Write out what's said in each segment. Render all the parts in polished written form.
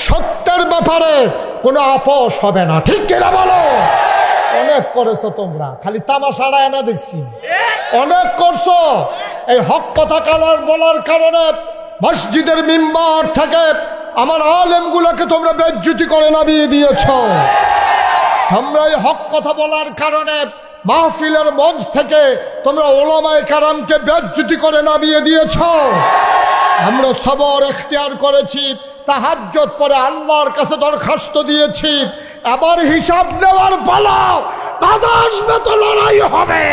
সত্যের ব্যাপারে কোনো আপোষ হবে না, ঠিক কিনা বলো? অনেক করেছো তোমরা, খালি তামাশাড়া এনা দেখছি, অনেক করছো। এই হক কথা বলার কারণে মসজিদের মিম্বার থেকে আমার আলেমগুলোকে তোমরা বেজ্জতি করে নামিয়ে দিয়েছ। তোমরা এই হক কথা বলার কারণে মাহফিলের মঞ্চ থেকে তোমরা ওলামায়ে কেরামকে বেজ্জতি করে নামিয়ে দিয়েছ। আমরা সবর এখতিয়ার করেছি, তাহাজ্জুদ পরে আল্লাহর কাছে দরখাস্ত দিয়েছি, এবার হিসাব নেওয়ার পালা, বাধা আসবে তো লড়াই হবে।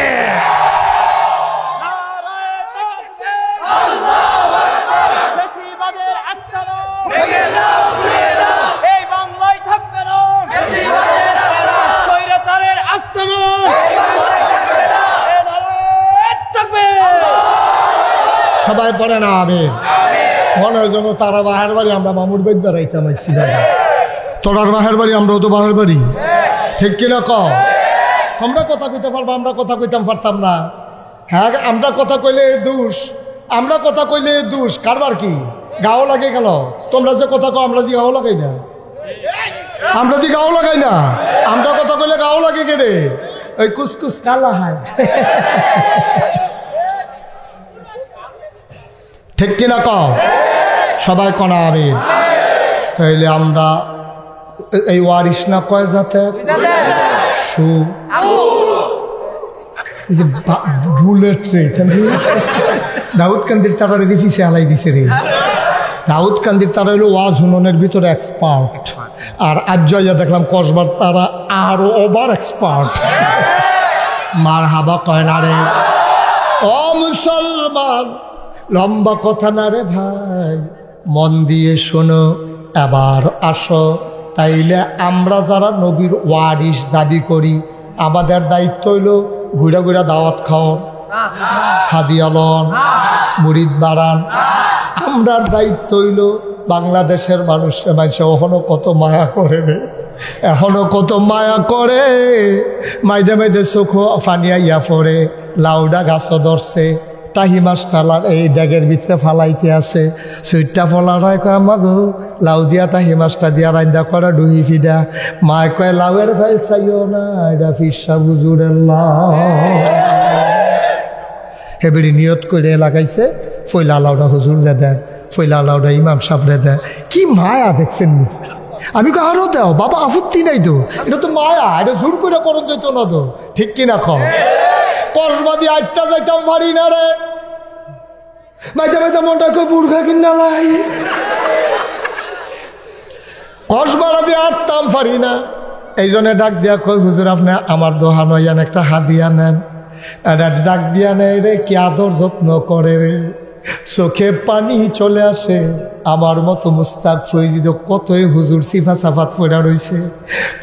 সবাই পড়ে না আমিন। মনে হয় যেন তারা বাহের বাড়ি, আমরা মামুর বাড়ি বেড়াইতাম আইছি। তোরার বাহের বাড়ি, আমরাও তো বাহের বাড়ি, ঠিক কিনা ক? তোমরা কথা কইতে পারবো, আমরা কথা কইতাম পারতাম না? হ্যাঁ, আমরা কথা কইলে দোষ, আমরা কথা কইলে দোষ কারবার কি? গাও লাগে গেল। তোমরা যে কথা কো, আমরা দি গাও লাগাই না, আমরা দি গাও লাগাই না। আমরা কথা কইলে গাও লাগে কে রে? ওই কুসকুস কালা হয়, ঠিক কিনা ক? সবাই কনা আমিন। তাইলে আমরা এই ওয়ারিস না কয় জাতের? সু বুলেট রে, দাউদ কান্দির তারা রেডি পিছিয়ে হালাই দিছে রে। দাউদ কান্দির তারা হইল ওয়াজ হুননের ভিতরে এক্সপার্ট, আর আজ যাইয়া দেখলাম কসবার তারা আরো ওভার এক্সপার্ট। মার হাবা কয় না রে ও মুসলমান, লম্বা কথা না রে ভাই, মন দিয়ে শোনো, এবার আসো। তাইলে আমরা যারা নবীর ওয়ারিস দাবি করি, আমাদের দায়িত্ব হইল ঘুরা ঘুরা দাওয়াত খাওয়ান, হাদিয়া লন, মুরিদ বাড়ান। আমরার দায়িত্ব হইল বাংলাদেশের মানুষের এখনো কত মায়া করে রে, এখনো কত মায়া করে। মাইদে মাইদে চোখ ফানিয়া ইয়া পড়ে, লাউডা গাছ ধরছে, টাহি মাছ টালার এই ড্যাগের ভিতরে ফালাইতে আছে। সুইটটা ফলারায় কয় মা গো, লাউ দিয়া টাহি মাছটা দিয়া রান্দা করা ডুহি ফিডা। মায় কয় লাউয়ের ফাইল চাইও না, এটা ফিরসা বুজুরের লাউ। হেবেড়ি নিয়ত করে লাগাইছে, ফইলা লাউডা হুজুরে দেন, ফইলা লাউডা ইমাম সাহেবরে দেন। কি মায়া দেখছেন? আমি কই আরো দাও বাবা, আপত্তি নাই তো, এটা তো মায়া, এটা জোর করে করণ যেত না তো, ঠিক কিনা খ? কসবাদি আটটা যাইতাম পারি না রে, মাইতে মাইতে মনটা কই বুড়খা কিনা লাই, কসবাড়া দিয়ে আটতাম পারি না। এই জন্য ডাক দিয়া কই হুজুর আপনি আমার দোহান হইয়ান একটা হাদিয়া নেন। ডাক দিয়া নেয় রে, কি আদর যত্ন করে রে, চোখে পানি চলে আসে। আমার মতো মুস্তাক ফৈজিদ কতই হুজুর সিফা সাফাত পড়া রয়েছে।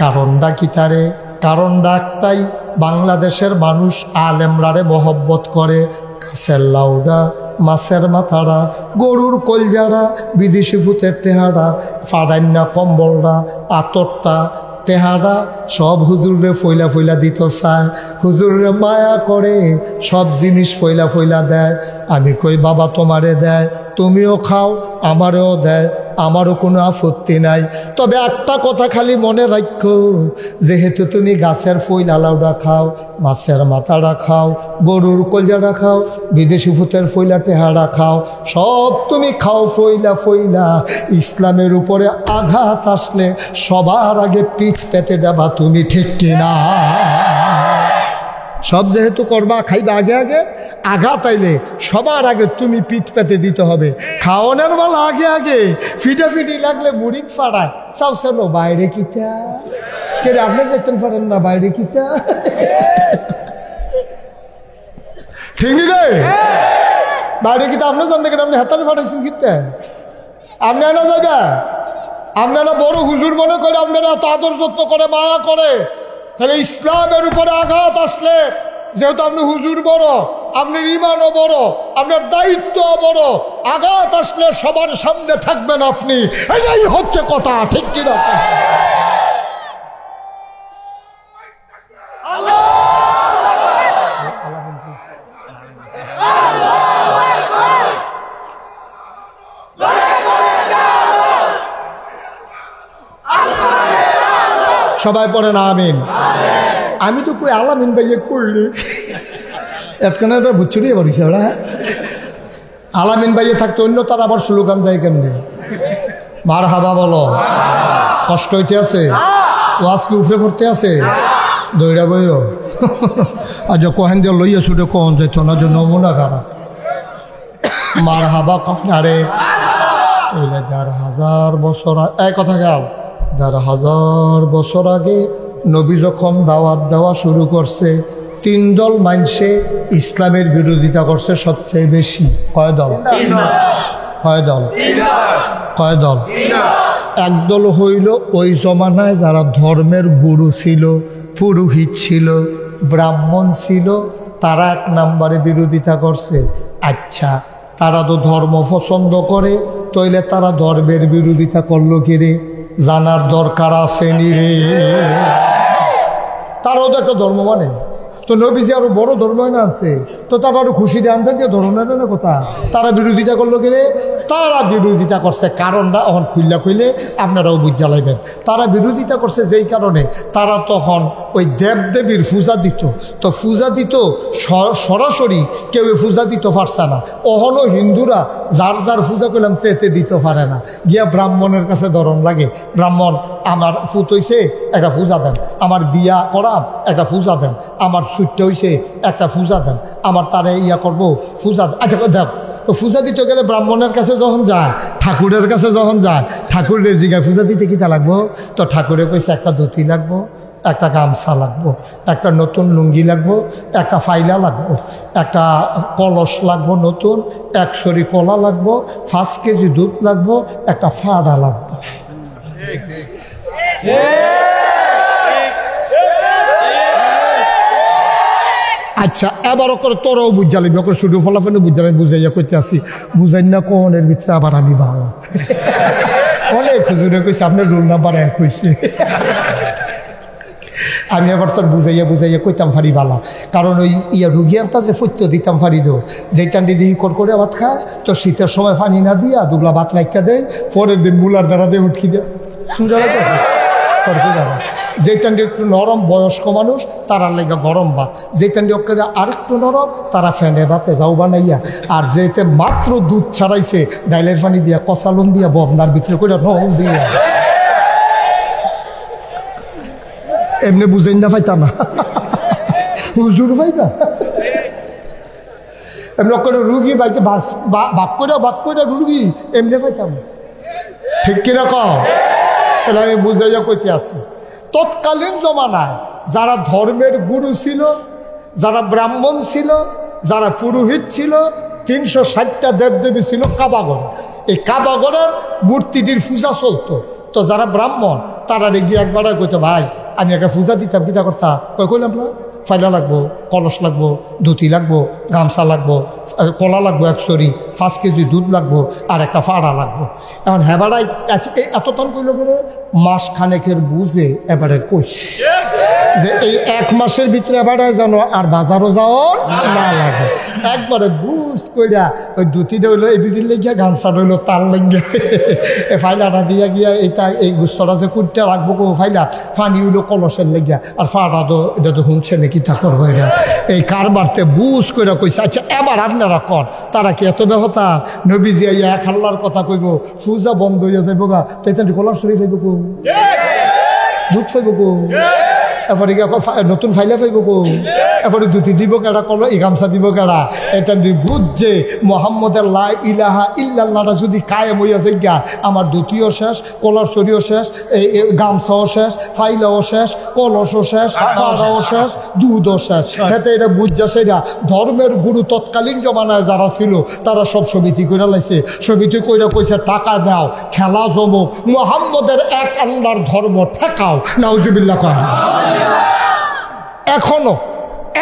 কারণটা কি তারে? কারণটা একটাই, বাংলাদেশের মানুষ আলেমরারে মহব্বত করে। কাছের লাউডা, মাছের মাথারা, গরুর কলজারা, বিদেশি ভূতের টেহারা, ফাড়ান্না কম্বলরা, আতরটা টেহারা সব হুজুরে ফইলা ফইলা দিত চায়। হুজুরে মায়া করে সব জিনিস ফইলা ফইলা দেয়। আমি কই বাবা তোমারে দেয়, তুমিও খাও, আমারও দেয়, আমারও কোনো আপত্তি নাই। তবে একটা কথা খালি মনে রাখো, যেহেতু তুমি গাছের ফইলা লাউডা খাও, মাছের মাথাটা খাও, গরুর কলজাটা খাও, বিদেশি ভূতের ফইলা টেহারা খাও, সব তুমি খাও ফইলা ফইলা, ইসলামের উপরে আঘাত আসলে সবার আগে পিঠ পেতে দেবা তুমি, ঠিক কিনা? সব যেহেতু করবা, খাইবা আগে আগে, আঘাত আইলে সবার আগে তুমি পিঠ পেতে দিতে হবে। খাওয়ানোর বেলা আগে আগে ফিটাফিটি লাগলে মুড়িদ ফাড়ায়, চাও চলো বাইরে কিতা কে রে, আপনি যেতেন পারেন না বাইরে কিতা, ঠিক রে? বাইরে কিতা আপনি জানতে কেন? আপনি হাতালে ফাটাইছেন কিতা? আপনি না জায়গা, আপনারা বড় হুজুর মনে করে, আপনারা এত আদর যত্ন করে, মায়া করে, তাহলে ইসলামের উপরে আঘাত আসলে, যেহেতু আপনি হুজুর বড়, আপনার ইমানও বড়, আপনার দায়িত্ব বড়, আঘাত আসলে সবার সামনে থাকবেন আপনি, এটাই হচ্ছে কথা, ঠিক কিনা? সবাই পড়েন আমিন। আমি তো কই আলামিন ভাইয়ে করলি এতখানে বুঝছুরি এবার হিসাবরা আলামিন ভাইয়ে থাকতো অন্য তারা আবার স্লোগান দেয় কেমনি মার হাবা বলো কষ্ট হইতে আছে ওয়াজ কি উফরে পড়তে আছে দৌড়া বইও আজ কহেন দিয়ে লইয়া ছুটে কন যেত না যে নমুনা খারাপ মার হাবা কারে ১,৫০০ বছর এক কথা গেল ১,৫০০ বছর আগে নবী যখন দাওয়াত দেওয়া শুরু করছে ৩ দল মানুষে ইসলামের বিরোধিতা করছে সবচেয়ে বেশি। কয় দল? কয় দল? একদল হইল ওই জমানায় যারা ধর্মের গুরু ছিল, পুরোহিত ছিল, ব্রাহ্মণ ছিল, তারা ১ নম্বরে বিরোধিতা করছে। আচ্ছা, তারা তো ধর্ম পছন্দ করে, তইলে তারা ধর্মের বিরোধিতা করলো কি রে? জানার দরকার আছে নি রে? তারাও তো একটা ধর্ম মানে, তো নবীজি আরো বড় ধর্ম না আছে, তো তারা আরো খুশি দিয়ে আনতেন যে ধর্মের না কথা। তারা বিরোধিতা করলো কি রে? তারা বিরোধিতা করছে কারণটা এখন খুললে আপনারাও বুঝা লাগবেন। তারা বিরোধিতা করছে যেই কারণে তারা তখন ওই দেবদেবীর পূজা দিত, তো পূজা দিত সরাসরি কেউ পূজা দিতে পারছে না। অহনও হিন্দুরা যার যার পূজা করলাম তেতে দিতে পারে না, গিয়া ব্রাহ্মণের কাছে ধরন লাগে, ব্রাহ্মণ আমার ফুট হইছে একটা পূজা দেন, আমার বিয়া করাম একটা পূজা দেন, আমার ছুটতে হইছে একটা পূজা দেন, আমার তারে ইয়া করবো পূজা। আচ্ছা দেখ, তো পূজা দিতে গেলে ব্রাহ্মণের কাছে যখন যায়, ঠাকুরের কাছে যখন যায়, ঠাকুরের জিগায় পূজা দিতে কিতা লাগবো? তো ঠাকুরের কইছে একটা ধুতি লাগবো, একটা গামছা লাগবো, একটা নতুন লুঙ্গি লাগবো, একটা ফাইলা লাগবো, একটা কলস লাগবো নতুন, 1 সরি কলা লাগবো, 5 কেজি দুধ লাগবো, একটা ফাড়া লাগবো। আচ্ছা, এবারও করে তোরাও বুঝালি করে শুধু ফলাফলে বুঝালি, বুঝাইয়া করতে আসি, বুঝাই না কোনের ভিতরে আবার আমি ভালো অনেক হুজুরে কইছে আপনার রোল নাম্বার 1 হয়েছে। আমি আবার তোর বুঝাইয়া কইতাম ফারি বালা, কারণ ওই রুগী আনতা যে ফৈত্য দিতাম ফারি দো, যেইটান দিদি করে ভাত খায়, তো শীতের সময় পানি না দিয়া দুগলা ভাত রাখা দেয়, পরের দিন মুলার দ্বারা দিয়ে উঠকি দেয় সুন্দর যেইটান একটু নরম বয়স্ক মানুষ তারা লেগে গরম ভাত, যেইটান আরেকটু নরম তারা ফ্যানে ভাতে যাও বানাইয়া, আর যেতে মাত্র দুধ ছাড়াইছে ডাইলের পানি দিয়া কষালুন দিয়া বদনার ভিতরে করে নম দিয়া এমনি বুঝেন না পাইতা না হুজুর পাইবা এমনি করে রুগী বাইকে ভাগ করে রুগী এমনি পাইতাম, ঠিক কিরকম? তাহলে আমি বুঝাইয়া কইতে আছি, তৎকালীন জমানায় যারা ধর্মের গুরু ছিল, যারা ব্রাহ্মণ ছিল, যারা পুরোহিত ছিল, 360টা দেবদেবী ছিল কাবাগর। এই কাবাগরের মূর্তিটির পূজা চলতো। তো যারা ব্রাহ্মণ তারা রেগে একবার কইতো, ভাই আমি একটা পূজা দিতাম, কিতা করতাম? কইলাম না, ফাইলা লাগবো, কলস লাগবো, ধুতি লাগবো, গামছা লাগবো, কলা লাগবো 1 সরি, 5 কেজি দুধ লাগবো, আর একটা ফাড়া লাগবো। এখন হেবাড়াই এতক্ষণ কইল গেলে মাস খানেকের বুঝে এবারে কইস যে এই 1 মাসের ভিতরে এবারে যেন আর বাজারও যাওয়ার না লাগে, একবারে বুঝ কইরা ওই ধুতিটা হইলো এই দুদিন লেগিয়া, গামছাটা হইলো তার লেগিয়া, ফাইলাটা দিয়া গিয়া এইটা এই গুস্তরা যে কুটটা রাখবো কো ফাইলা, ফানি হইলো কলসের লেগিয়া, আর ফাড়া তো এটা তো শুনছে নাকি তা করবো এটা, এই কারবারতে বুঝ কইরা কইছে। আচ্ছা, এবার আপনারা কর, তারা কি এত ব্যবতা? নবীজি এক আল্লাহর কথা কইব, পূজা বন্ধ হইয়া যাইব গা, তো এটা কলার শরীর হইব কো, দুধ পাইব কো, এরপরে নতুন ফাইলা পাইব কো, এরপরে ধুতি দিব কেডা, কলো এই গামছা দিব কেডা? এটা বুঝছে মোহাম্মদের লা ইলাহা ইল্লাল্লাহটা যদি কায়েম হইয়া যাইগা, আমার ধুতিও শেষ, কলার শরীরও শেষ, এই গামছাও শেষ, ফাইলাও শেষ, কলসও শেষ, ফাড়াও শেষ, দুধও শেষ। এতে এটা বুঝছে সেটা ধর্মের গুরু তৎকালীন জমানায় যারা ছিল তারা সব সমিতি করে লাইছে, সমিতি করে কইছে টাকা দাও, খেলা জমো, মোহাম্মদের এক আল্লাহর ধর্ম ঠেকাও। নাউজুবিল্লাহ কয় এখনো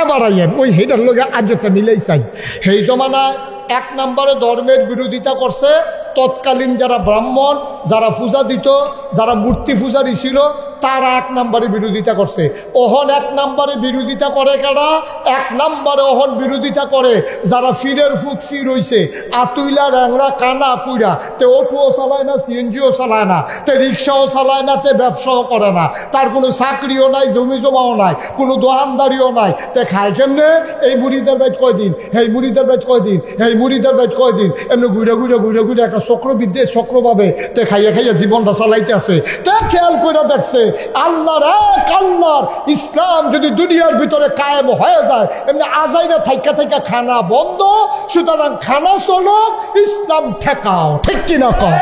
এবার আইয়েন ওই হেটার লোক আজটা মিলেই চাই। সেই জমানায় 1 নম্বরে ধর্মের বিরোধিতা করছে তৎকালীন যারা ব্রাহ্মণ, যারা পূজা দিত, যারা মূর্তি পূজারী ছিল, তারা 1 নম্বরে বিরোধিতা করছে। ওহন 1 নম্বরে বিরোধিতা করে কারা? 1 নম্বরে ওহন বিরোধিতা করে যারা ফিরের ফুট ফির হইছে, আতুইলা র্যাংরা কানা পুইরা, তে অটোও চালায় না, সিএনজিও চালায় না, তে রিক্সাও চালায় না, তে ব্যবসাও করে না, তার কোনো চাকরিও নাই, জমি জমাও নাই, কোনো দোকানদারিও নাই, তে খায় কেমনে? এই মুড়িদের বাইট কয়দিন, এই মুড়িদের বাইট কয়দিন, এই মুড়িদের বাইট কয়দিন, এমনি ঘুরে ঘুরে ঘুরে ঘুরে একটা চক্রবিদ্যে চক্রভাবে তে খাইয়া খাইয়া জীবনটা চালাইতে আছে। তে খেয়াল করে দেখছে আল্লাহর এক আল্লাহর ইসলাম যদি দুনিয়ার ভিতরে কায়েম হয়ে যায়, এমনি আজাইরা থাইকা থাইকা খানা বন্ধ, সুতরাং খানা চলো, ইসলাম ঠেকাও। ঠিক কিনা কও?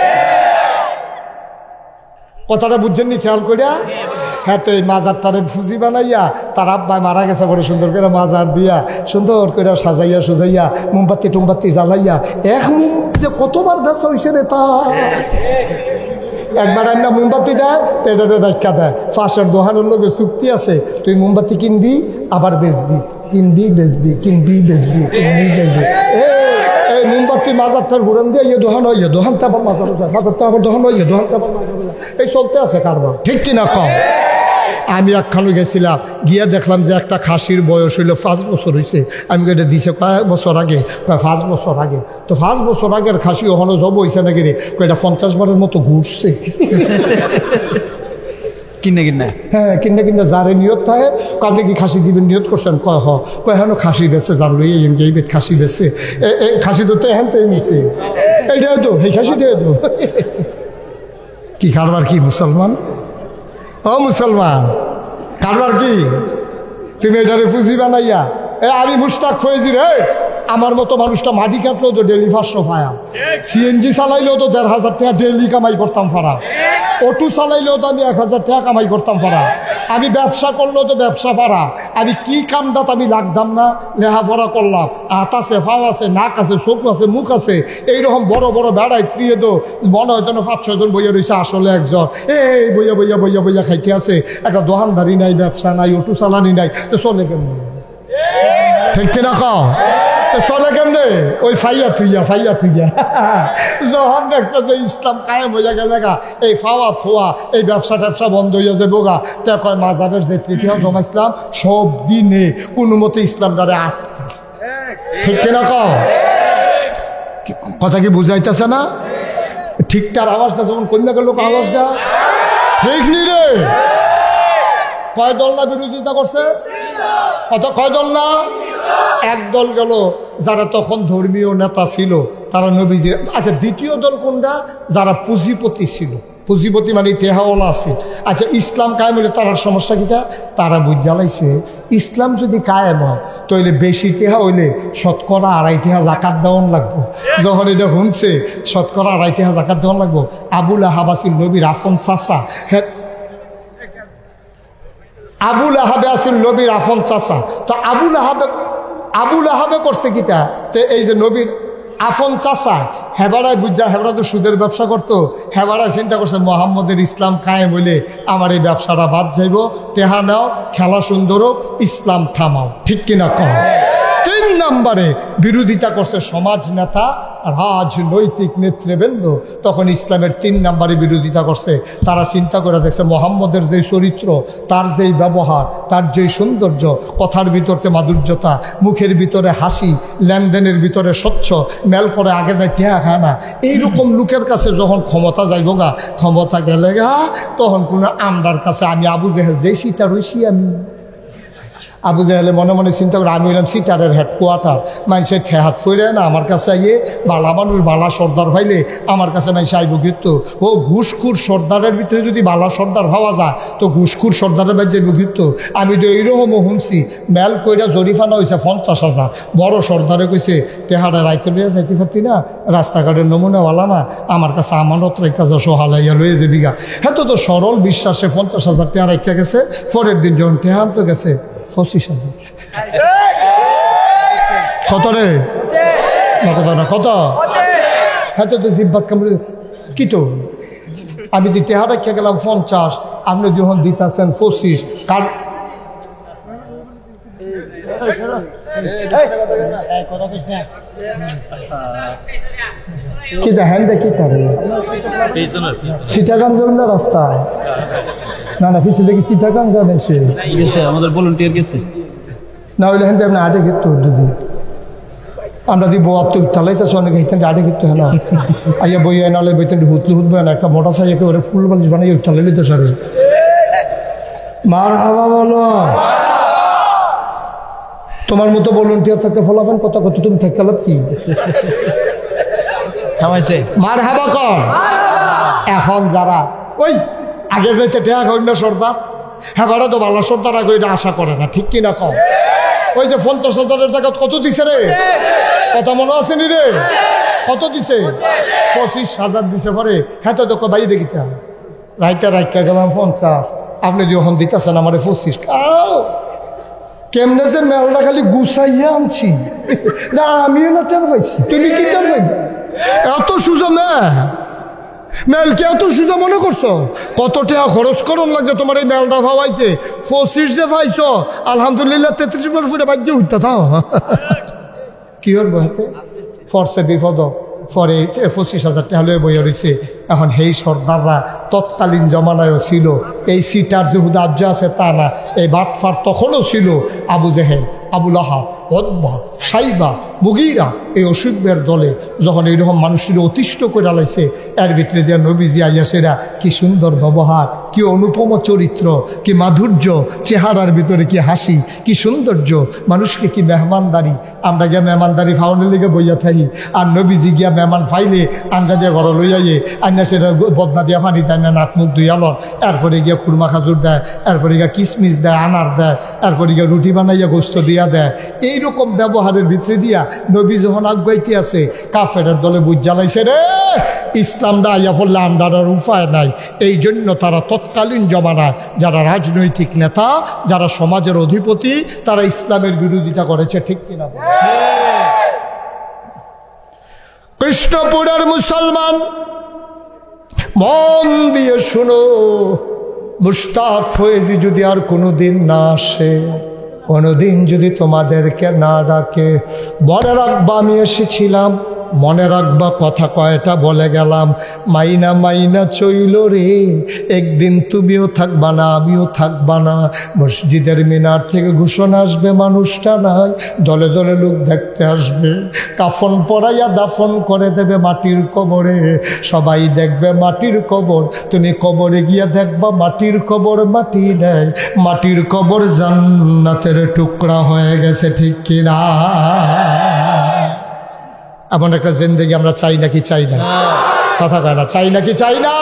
কথাটা বুঝছেননি? খেয়াল করিয়া হ্যাঁ, তো এই মাজারটারে ফুজি বানাইয়া তার আব্বাই মারা গেছে বলে সুন্দর করে মাজার দিয়া সুন্দর করে সাজাইয়া সুজাইয়া মোমবাতি টুমবাতি জ্বালাইয়া এক যে কতবার বেচা হয়েছে রে তা একবার আমরা মোমবাতি দেয় এটা রাখা দেয়, পাশের দোকানের লোকের চুক্তি আছে, তুই মোমবাতি কিনবি আবার বেচবি, কিনবি বেচবি, কিনবি বেচবি, কিনবি বেচবি। এই মোমবাতি মাজারটার ঘুরান দিয়ে ইয়ে দোকান হয়, দোকানটা আবার মাজার যায়, মাজারটা আবার দোকান হয়, দোকানটা আবার মাজার যায়, এই চলতে আছে কারবার। ঠিক কিনা কম? আমি একখানে গেছিলাম, গিয়ে দেখলাম যে একটা খাসির বয়স হইল 5 বছর হয়েছে। আমি এটা দিছে কয়েক বছর আগে, 5 বছর আগে। তো 5 বছর আগের খাসি ওখানে জব হয়েছে নাকি রে? এটা 50 বারের মতো ঘুরছে। কিনে কিনে হ্যাঁ, কিনে কিনে যারে নিয়ত থাকে, আপনি কি খাসি দিবেন নিয়ত করছেন? কয় কয় হেন খাসি বেছে জানলো, এই বেদ খাসি বেছে, খাসি তো এখান থেকে নিছে, এইটাও তো এই খাসি দিয়ে তো কি কারবার? কি মুসলমান? ও মুসলমান, কারবার কি? তুমি এটারে পুঁজি বানাইয়া আমি মুশতাক ফয়েজি রে, আমার মতো মানুষটা মাটি কাটলেও তো ডেলি 500 পায়া, সিএনজি চালাইলেও তো 1500 টাকা ডেলি কামাই করতাম পারা, অটো চালাইলেও তো আমি 1000 টাকা কামাই করতাম পারা, আমি ব্যবসা করলেও তো ব্যবসা পারা, আমি কি কামটা আমি লাগতাম না, লেখাপড়া করলাম, হাত আছে, ফাও আছে, নাক আছে, চোখ আছে, মুখ আছে, এইরকম বড় বড় বেড়াই ত্রিয়ে তো মনে হয় যেন 5-6 জন বইয়া রয়েছে, আসলে একজন এই বইয়া বইয়া বইয়া বইয়া খাইতে আছে, একটা দোকানদারি নাই, ব্যবসা নাই, অটো চালানি নাই, তো চলে কেমন? ঠিক কিনা খাও? চলে কেমনে? ওই ফাইয়া থুইয়া যখন দেখছে যে ইসলাম কায়েম হইয়া গেলে গা, এই ফাওয়া থোয়া, এই ব্যবসা ট্যাবসা বন্ধ হইয়া যাবো গা, তে কয় মাজারের যে তৃতীয় জমাইছিলাম সব দিনে কোনো মতে ইসলাম দ্বারে আটকা। ঠিক কিনা কও? কথা কি বুঝাইতেছে না? ঠিকঠাক আওয়াজটা যেমন কন্যা গেল আওয়াজটা ঠিক নি রে? কয় দল না বিরোধিতা করছে? কয় দল না? একদল গেল যারা তখন ধর্মীয় নেতা ছিল, তারা নবীজির। আচ্ছা, দ্বিতীয় দল কোনটা? যারা পুঁজিপতি ছিল, পুঁজিপতি মানে টেহাওয়ালা আছে। আচ্ছা, ইসলাম কায়েম হলে তার সমস্যা কিটা? তারা বুঝ জ্বালাইছে ইসলাম যদি কায়েম হয় তাহলে বেশি টেহা হইলে 2.5 টাকা জাকাত দেওয়ান লাগবো। যখন এটা শুনছে 2.5 টাকা জাকাত দেওয়ান লাগবো, আবুল আহাব আছিল নবীর আফন চাচা। হ্যাঁ, আবুল আহাবে আসিল নবীর আফন চাচা। তো আবুল আহাবে করছে কিটা? তো এই যে নবীর আফন চাচা হেবারায় বুঝা, হেবারা তো সুদের ব্যবসা করতো, হেবারায় চিন্তা করছে মোহাম্মদের ইসলাম কায়েম হইলে আমার এই ব্যবসাটা বাদ যাইব, টেহা নাও, খেলা সুন্দর হোক, ইসলাম থামাও। ঠিক কিনা কম? 3 নম্বরে বিরোধিতা করছে সমাজ নেতা, রাজনৈতিক নেতৃবৃন্দ। তখন ইসলামের 3 নম্বরে বিরোধিতা করছে। তারা চিন্তা করে দেখছে মোহাম্মদের যে চরিত্র, তার যেই ব্যবহার, তার যেই সৌন্দর্য, কথার ভিতরে মাধুর্যতা, মুখের ভিতরে হাসি, লেনদেনের ভিতরে স্বচ্ছ, মেল করে আগে যায় টেহা খায় না, এইরকম লোকের কাছে যখন ক্ষমতা যাইব গা, ক্ষমতা গেলে গা, তখন কোনো আমরার কাছে আমি আবু জেহেল যে সিটা রয়েছি, আমি আবু জাহেলে মনে মনে চিন্তা করে আমি হলাম সিটারের হেডকোয়ার্টার, মানুষের ঠেহাত ফইলে না আমার কাছে আইয়ে বালা মানুষ বালা সর্দার ভাইলে আমার কাছে মানুষ আইব। কিন্তু ও ঘুষখুর সর্দারের ভিতরে যদি বালা সর্দার ভাবা যায় তো ঘুষখুর সর্দারের বাইর যাইব। কিন্তু আমি তো এইরকমও শুনছি মেল কইরা জরিফানা হয়েছে 50,000। বড় সর্দারে কইছে টেহাটা রাইতে লইয়া যাইতে পারতি না, রাস্তাঘাটের নমুনাওয়ালা না, আমার কাছে আমানত রেখা যা সহালাইয়া লইয়া যাবি গা। হ্যাঁ, তো সরল বিশ্বাসে 50,000 টেহা রেখা গেছে। পরের দিন যখন টেহান তো গেছে 25,000। কত রে? কত? হ্যাঁ, তো জিব্বাত কামড়ে কি তো আমি দিতে হারা খেয়ে গেলাম 50, আপনি যখন দিতেছেন 25। কার কি দেখেন দেখি তার সিটাগান রাস্তায় না না ফিসে দেখি সিটা কান জানে সে গেছে আমাদের ভলান্টিয়ার গেছে না হইলে হেন আপনি আটে ক্ষেত্রে দুদিন আমরা দিব তালাইতেছে অনেকে হিতেন আটে ক্ষেত্রে হ্যাঁ আইয়া বই নালে বইতেন হুতলু হুতবে না একটা মোটা সাইয়াকে ওরে ফুল বালিশ বানাই তালাই লিতে সারে মার হাওয়া বলো তোমার মতো ভলান্টিয়ার থাকতে ফলাফেন কত কত তুমি থাকতে লাভ কি থামাইছে মার হাওয়া কর এখন যারা ওই আগের রাইতে ঠেয়া কই না সর্দার হ্যাঁ তো ভালো সর্দার আগে ওইটা আশা করে না ঠিক কিনা কম ওই যে 50,000-এর জায়গা কত দিছে রে কথা মনে আছে নি রে কত দিছে 25,000 দিছে পরে হ্যাঁ তো তোকে বাইরে দেখিতাম রাইতে রাইকা গেলাম 50 আপনি যখন দিতেছেন আমার 25 কেমনে যে মেলটা খালি গুছাইয়া আনছি না আমিও না টের পাইছি তুমি কি টের পাইবে এত সুজা মেলকে এত সুজা মনে করছো কত টাকা খরচ করুন লাগছে তোমার এই মেলটা ভাবাইতে 25 যে পাইছ আলহামদুলিল্লাহ 33 ফুটে বাদ দিয়ে উঠতে থাও কি হল হাতে ফরসে বিপদ পরে 25,000 টাকা হলে বইয়া রয়েছে এখন সেই সর্দাররা তৎকালীন জমানায়ও ছিল এই সিটার যে হুদার্য আছে তা না এই বাটফার তখনও ছিল আবু জেহেল আবুল আহাব অদ্বা সাইবা মুগিরা এই অসুখের দলে যখন এইরকম মানুষের অতিষ্ঠ করে লাইছে এর ভিতরে দিয়ে নবীজি আইয়াসেরা কি সুন্দর ব্যবহার কি অনুপম চরিত্র কি মাধুর্য চেহারার ভিতরে কি হাসি কি সৌন্দর্য মানুষকে কি মেহমানদারি আমরা গিয়া মেহমানদারি ফাউনের লিগে বইয়া থাকি আর নবীজি গিয়া মেহমান ফাইলে আঞ্জা দিয়ে ঘর লইয়াইয়ে আইনা সেটা বদনা দিয়া পানি দেয় না নাক মুখ দুইয়ালর এরপরে গিয়া খুরমা খাজুর দেয় এরপরে গিয়া কিশমিশ দেয় আনার দেয় এরপরে গিয়া রুটি বানাইয়া গোস্ত দিয়া দেয় এইরকম ব্যবহারের ভিতরে দিয়া নবী যখন আগাইতে আছে কাফেরের দলে বুঝ জ্বালাইছে রে ইসলামটা আইয়া পড়লে আমরার উপায় নাই এই জন্য তারা তৎকালীন জমানায় যারা রাজনৈতিক নেতা যারা সমাজের অধিপতি তারা ইসলামের বিরোধিতা করেছে ঠিক কিনা কৃষ্ণপুরের মুসলমান মন দিয়ে শুনো মুশতাক ফয়েজি যদি আর কোনোদিন না আসে কোনোদিন যদি তোমাদেরকে না ডাকে মনে রাখবা আমি এসেছিলাম মনে রাখবা কথা কয়টা বলে গেলাম মাইনা মাইনা চইল রে একদিন তুমিও থাকবা না আমিও থাকবা না মসজিদের মিনার থেকে ঘোষণা আসবে মানুষটা নাই দলে দলে লোক দেখতে আসবে কাফন পরাইয়া দাফন করে দেবে মাটির কবরে সবাই দেখবে মাটির কবর তুমি কবরে গিয়া দেখবা মাটির কবর মাটি নেই মাটির কবর জান্নাতের টুকরা হয়ে গেছে ঠিক কিনা এমন একটা জিন্দেগি আমরা চাই নাকি চাই না কথা কয় না চাই নাকি চাই না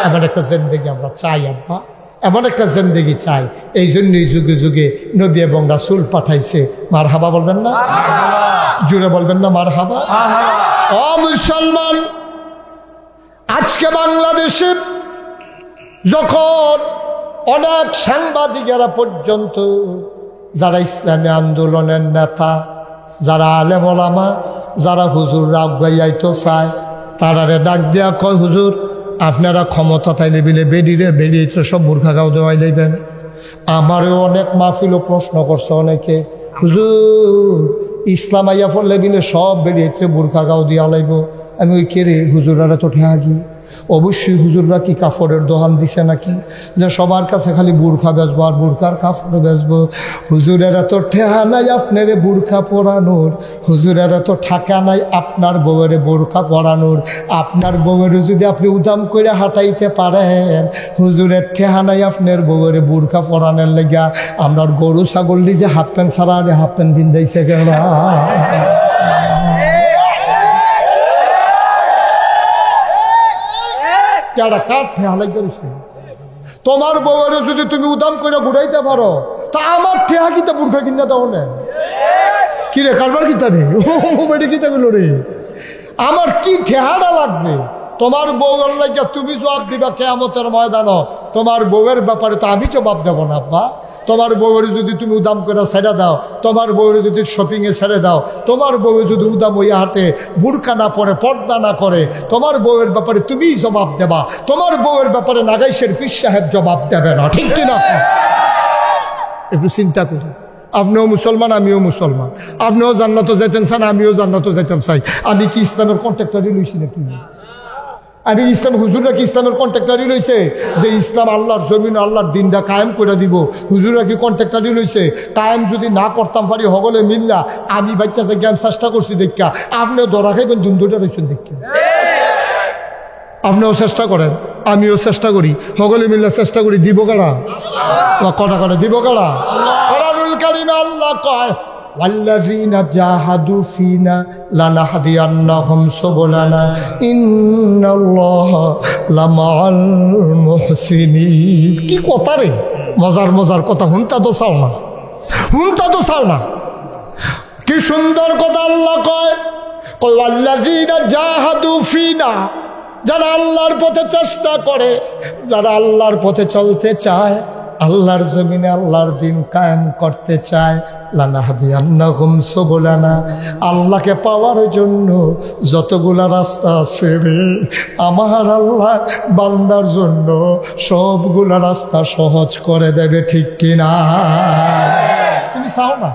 এমন একটা জিন্দেগি আমরা চাই আব্বা এমন একটা জিন্দেগি চাই এই জন্যই যুগে যুগে নবী এবং রাসূল পাঠাইছে মার হাবা বলবেন না জুড়ে বলবেন না মার হাবা ও মুসলমান আজকে বাংলাদেশে যখন অনেক সাংবাদিকেরা পর্যন্ত যারা ইসলামী আন্দোলনের নেতা যারা আলেম ওলামা যারা হুজুররা আগাইয়াইতো চায় তারারে ডাক দিয়া কয় হুজুর আপনারা ক্ষমতা তাইলে বিলে বেরিয়ে বেরিয়েছে সব বোরখা গাও দেওয়াই লইবেন আমারও অনেক মাহফিলও প্রশ্ন করছে অনেকে হুজুর ইসলাম আইয়া ফলে বিলে সব বেরিয়েছে বোরখা গাও দিয়া লাইব আমি ওই কেড়ে হুজুরারা তো ঠেহাগি অবশ্যই হুজুররা কি কাপড়ের দোকান দিছে নাকি যে সবার কাছে খালি বোরখা বেচবো আর বোরখার কাপড় বেচবো হুজুরেরা তো ঠেহা নাই আপনারে বোরখা পরানোর হুজুরেরা তো ঠাকা নাই আপনার বউয়ের বোরখা পরানোর আপনার বউয়ের যদি আপনি উদাম করে হাঁটাইতে পারেন হুজুরের ঠেহা নাই আপনার বউয়ের বোরখা পরানোর লেগা আমরা গরু ছাগল যে হাফ প্যান্ট ছাড়া আরে হাফ প্যান্ট ভিন্দাইছে কেন তোমার বউরে যদি তুমি উদাম করে ঘুরাইতে পারো তা আমার ঠেহা কিতা বুর্খা কিনা দাও না কি রে কারবার কিতা রে কিতা গুলো রে আমার কি ঠেহাটা লাগছে তোমার বউয়ের লাগিয়া তুমি জবাব দিবা কিয়ামতের ময়দানে তোমার বউয়ের ব্যাপারে তো আমি জবাব দেব না আব্বা তোমার বউয়ের যদি তুমি উদাম করে ছেড়ে দাও তোমার বউয়ের যদি শপিংয়ে ছেড়ে দাও তোমার বউয়ের যদি উদাম ওই হাতে বুরকা না পরে পর্দা না করে তোমার বউয়ের ব্যাপারে তুমিই জবাব দেবা তোমার বউয়ের ব্যাপারে নাগাইশের পীর সাহেব জবাব দেবে না ঠিক কিনা একটু চিন্তা করি আপনিও মুসলমান আমিও মুসলমান আপনিও জান্নাতে যাইতেন চান আমিও জান্নাতে যাইতাম চাই আমি কি ইসলামের কন্ট্রাক্টরই লইছি নাকি আমি ইসলাম হুজুররা কি ইসলামের কন্ট্রাক্টারই রয়েছে যে ইসলাম আল্লাহর জমিন আল্লাহর দিনটা কায়েম করে দিব? হুজুররা কি কন্ট্রাক্টারই রয়েছে? কায়েম যদি না করতাম পারি হগলে মিল্লা আমি বাচ্চা যে জ্ঞান চেষ্টা করছি দেখা আপনিও ধরা খাইবেন দুন্দুটা রয়েছেন দেখা। আপনিও চেষ্টা করেন, আমিও চেষ্টা করি, সকলে মিলে চেষ্টা করি। দিব কারা? কটা করে দিব কারা? কোরআনুল কারীমে আল্লাহ কয় ওয়াল্লাযীনা জাহাদু ফিনা লানাহদিয়ান্নাহুম সুবুলানা ইন্নাল্লাহা লামাআল মুহসিনিন। কি কথা রে, মজার মজার কথা। হুনতা তো চাও না, হুনতা তো চাও না। কি সুন্দর কথা আল্লাহ কয় ওয়াল্লাযীনা জাহাদু ফিনা, যারা আল্লাহর পথে চেষ্টা করে, যারা আল্লাহর পথে চলতে চায়, আল্লাহর জমিনে আল্লাহর দিন কায়েম করতে চায়, লানাহদিয়ান্নাহুম সুবুলানা, আল্লাহকে পাওয়ার জন্য যতগুলা রাস্তা আছে রে আমার আল্লাহ বান্দার জন্য সবগুলা রাস্তা সহজ করে দেবে। ঠিক কিনা? তুমি চাও না?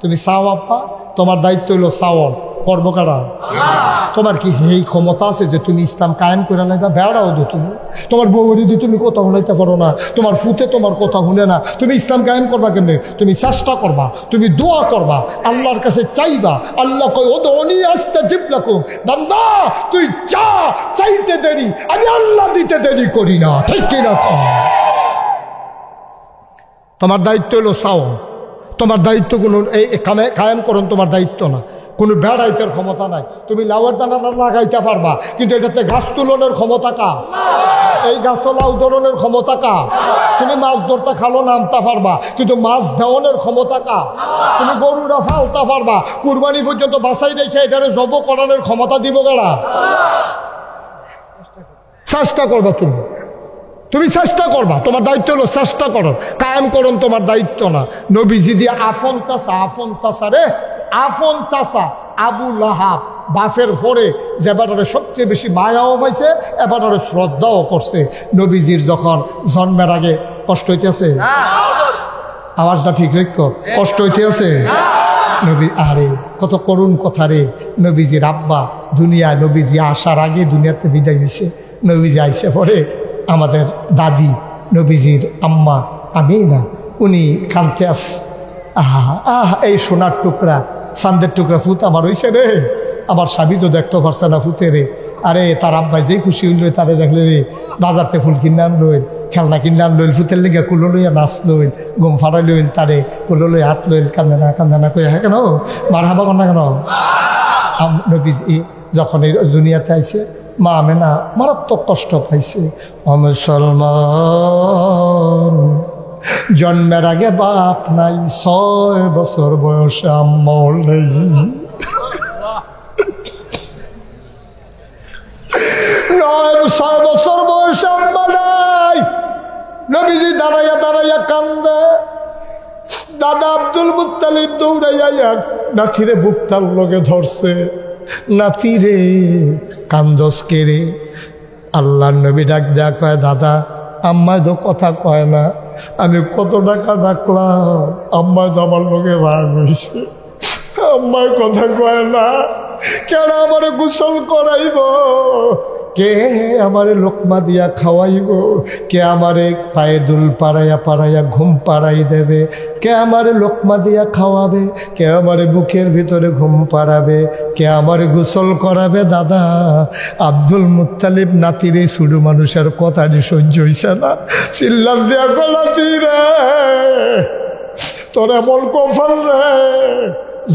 তুমি চাও আপ্পা, তোমার দায়িত্ব হলো চাও। করবো কারা? তোমার কি এই ক্ষমতা আছে যে তুমি ইসলাম কায়েম করে লাইবা? বেড়াও দো তুমি। তোমার বউরি দিয়ে তুমি কথা শুনাইতে পারো না, তোমার ফুতে তোমার কথা শুনে না, তুমি ইসলাম কায়েম করবা কেমনে? তুমি চেষ্টা করবা, তুমি দোয়া করবা, আল্লাহর কাছে চাইবা। আল্লাহ কয় উদউনি আস্তাজিব লাকুম, বান্দা তুই চা, চাইতে দেরি, আমি আল্লাহ দিতে দেরি করি না। ঠিক কিনা? তোমার দায়িত্ব হলো চাও। তোমার দায়িত্ব কোনো এই কায়েম করুন তোমার দায়িত্ব না। কোনো বেড়াইতের ক্ষমতা নাই। তুমি লাউয়ের দানাটা লাগাইতে পারবা, কিন্তু এটাতে গাছ তুলনের ক্ষমতা কা? এই গাছ লাউ ধরনের ক্ষমতা কা? তুমি মাছ ধরতে খালো নামতে পারবা, কিন্তু মাছ দেওয়ানের ক্ষমতা কা? তুমি গরুটা ফালতে পারবা, কুরবানি পর্যন্ত বাছাই রেখে এটারে জব করানোর ক্ষমতা দিব কারা? চেষ্টা করবা তুমি, তুমি চেষ্টা করবা। তোমার দায়িত্ব হলো চেষ্টা করো, কায়েম করুন তোমার দায়িত্ব না। নবীজি দিয়ে আফন চাষা, আফন চাষা রে, আফন চাষা আবু লাহাব বাফের ঘরে যে ব্যাটারে সবচেয়ে বেশি মায়াও পাইছে, এবারে শ্রদ্ধাও করছে। নবীজির যখন জন্মের আগে কষ্ট হইতেছে, আওয়াজটা ঠিক রেখো, কষ্ট হইতেছে নবী, আরে কত করুণ কথা রে। নবীজির আব্বা দুনিয়ায়, নবীজি আসার আগে দুনিয়াতে বিদায় হয়েছে। নবীজি আইসে পরে আমাদের দাদি নবীজির আম্মা আমিনা, উনি কাঁদতে আস, আহা আহা এই সোনার টুকরা, চান্দের টুকরা ফুত আমার হইছে রে। আমার স্বামী তো দেখতে পারছে না ফুতে রে। আরে তার আব্বাই যেই খুশি হইল তারে দেখলে রে, বাজারতে ফুল কিনে আনলইল, খেলনা কিনে আনলইল, ফুতের লেগে কুলো লইয়া নাচ লইল, ঘুম ফাড়াই লইল, তারে কুলো লইয়া হাত লইল, কান্দে না কই হ্যাঁ কেন মার হাবা কর না কেন? নবীজি যখন এই দুনিয়াতে আইছে, মা আমেনা মারাত্মক কষ্ট পাইছে। মুসলমান জন্মের আগে বাপ নাই, 6 বছর বয়সে আম্মাও নেই। 6 বছর বয়সে আম্মা নাই। নবীজি দাঁড়াইয়া দাঁড়াইয়া কান্দে। দাদা আব্দুল মুত্তালিব দৌড়াইয়া নাতিরে বুকটার লগে ধরছে, নাতিরে কান্দস কে রে? আল্লাহর নবী ডাক দেয়া কয়, দাদা আম্মায় তো কথা কয় না, আমি কত টাকা ডাকলাম, আম্মায় তো আমার লোকে রাগ হয়েছে, আম্মায় কথা কয় না। কেন আমারে গোসল করাইব? কে আমারে লোকমা দিয়া খাওয়াইব? কে আমারে পায়ে দুল পাড়াইয়া পাড়াইয়া ঘুম পাড়াই দেবে? কে আমারে লোকমা দিয়া খাওয়াবে? কে আমারে বুকের ভিতরে ঘুম পাড়াবে? কে আমারে গোসল করাবে? দাদা আব্দুল মুত্তালিব নাতিরে শুধু মানুষের কথাটি সহ্য হইছে না, চিল্লাম দিয়া গলাতি রে, তোর এমন কপাল রে,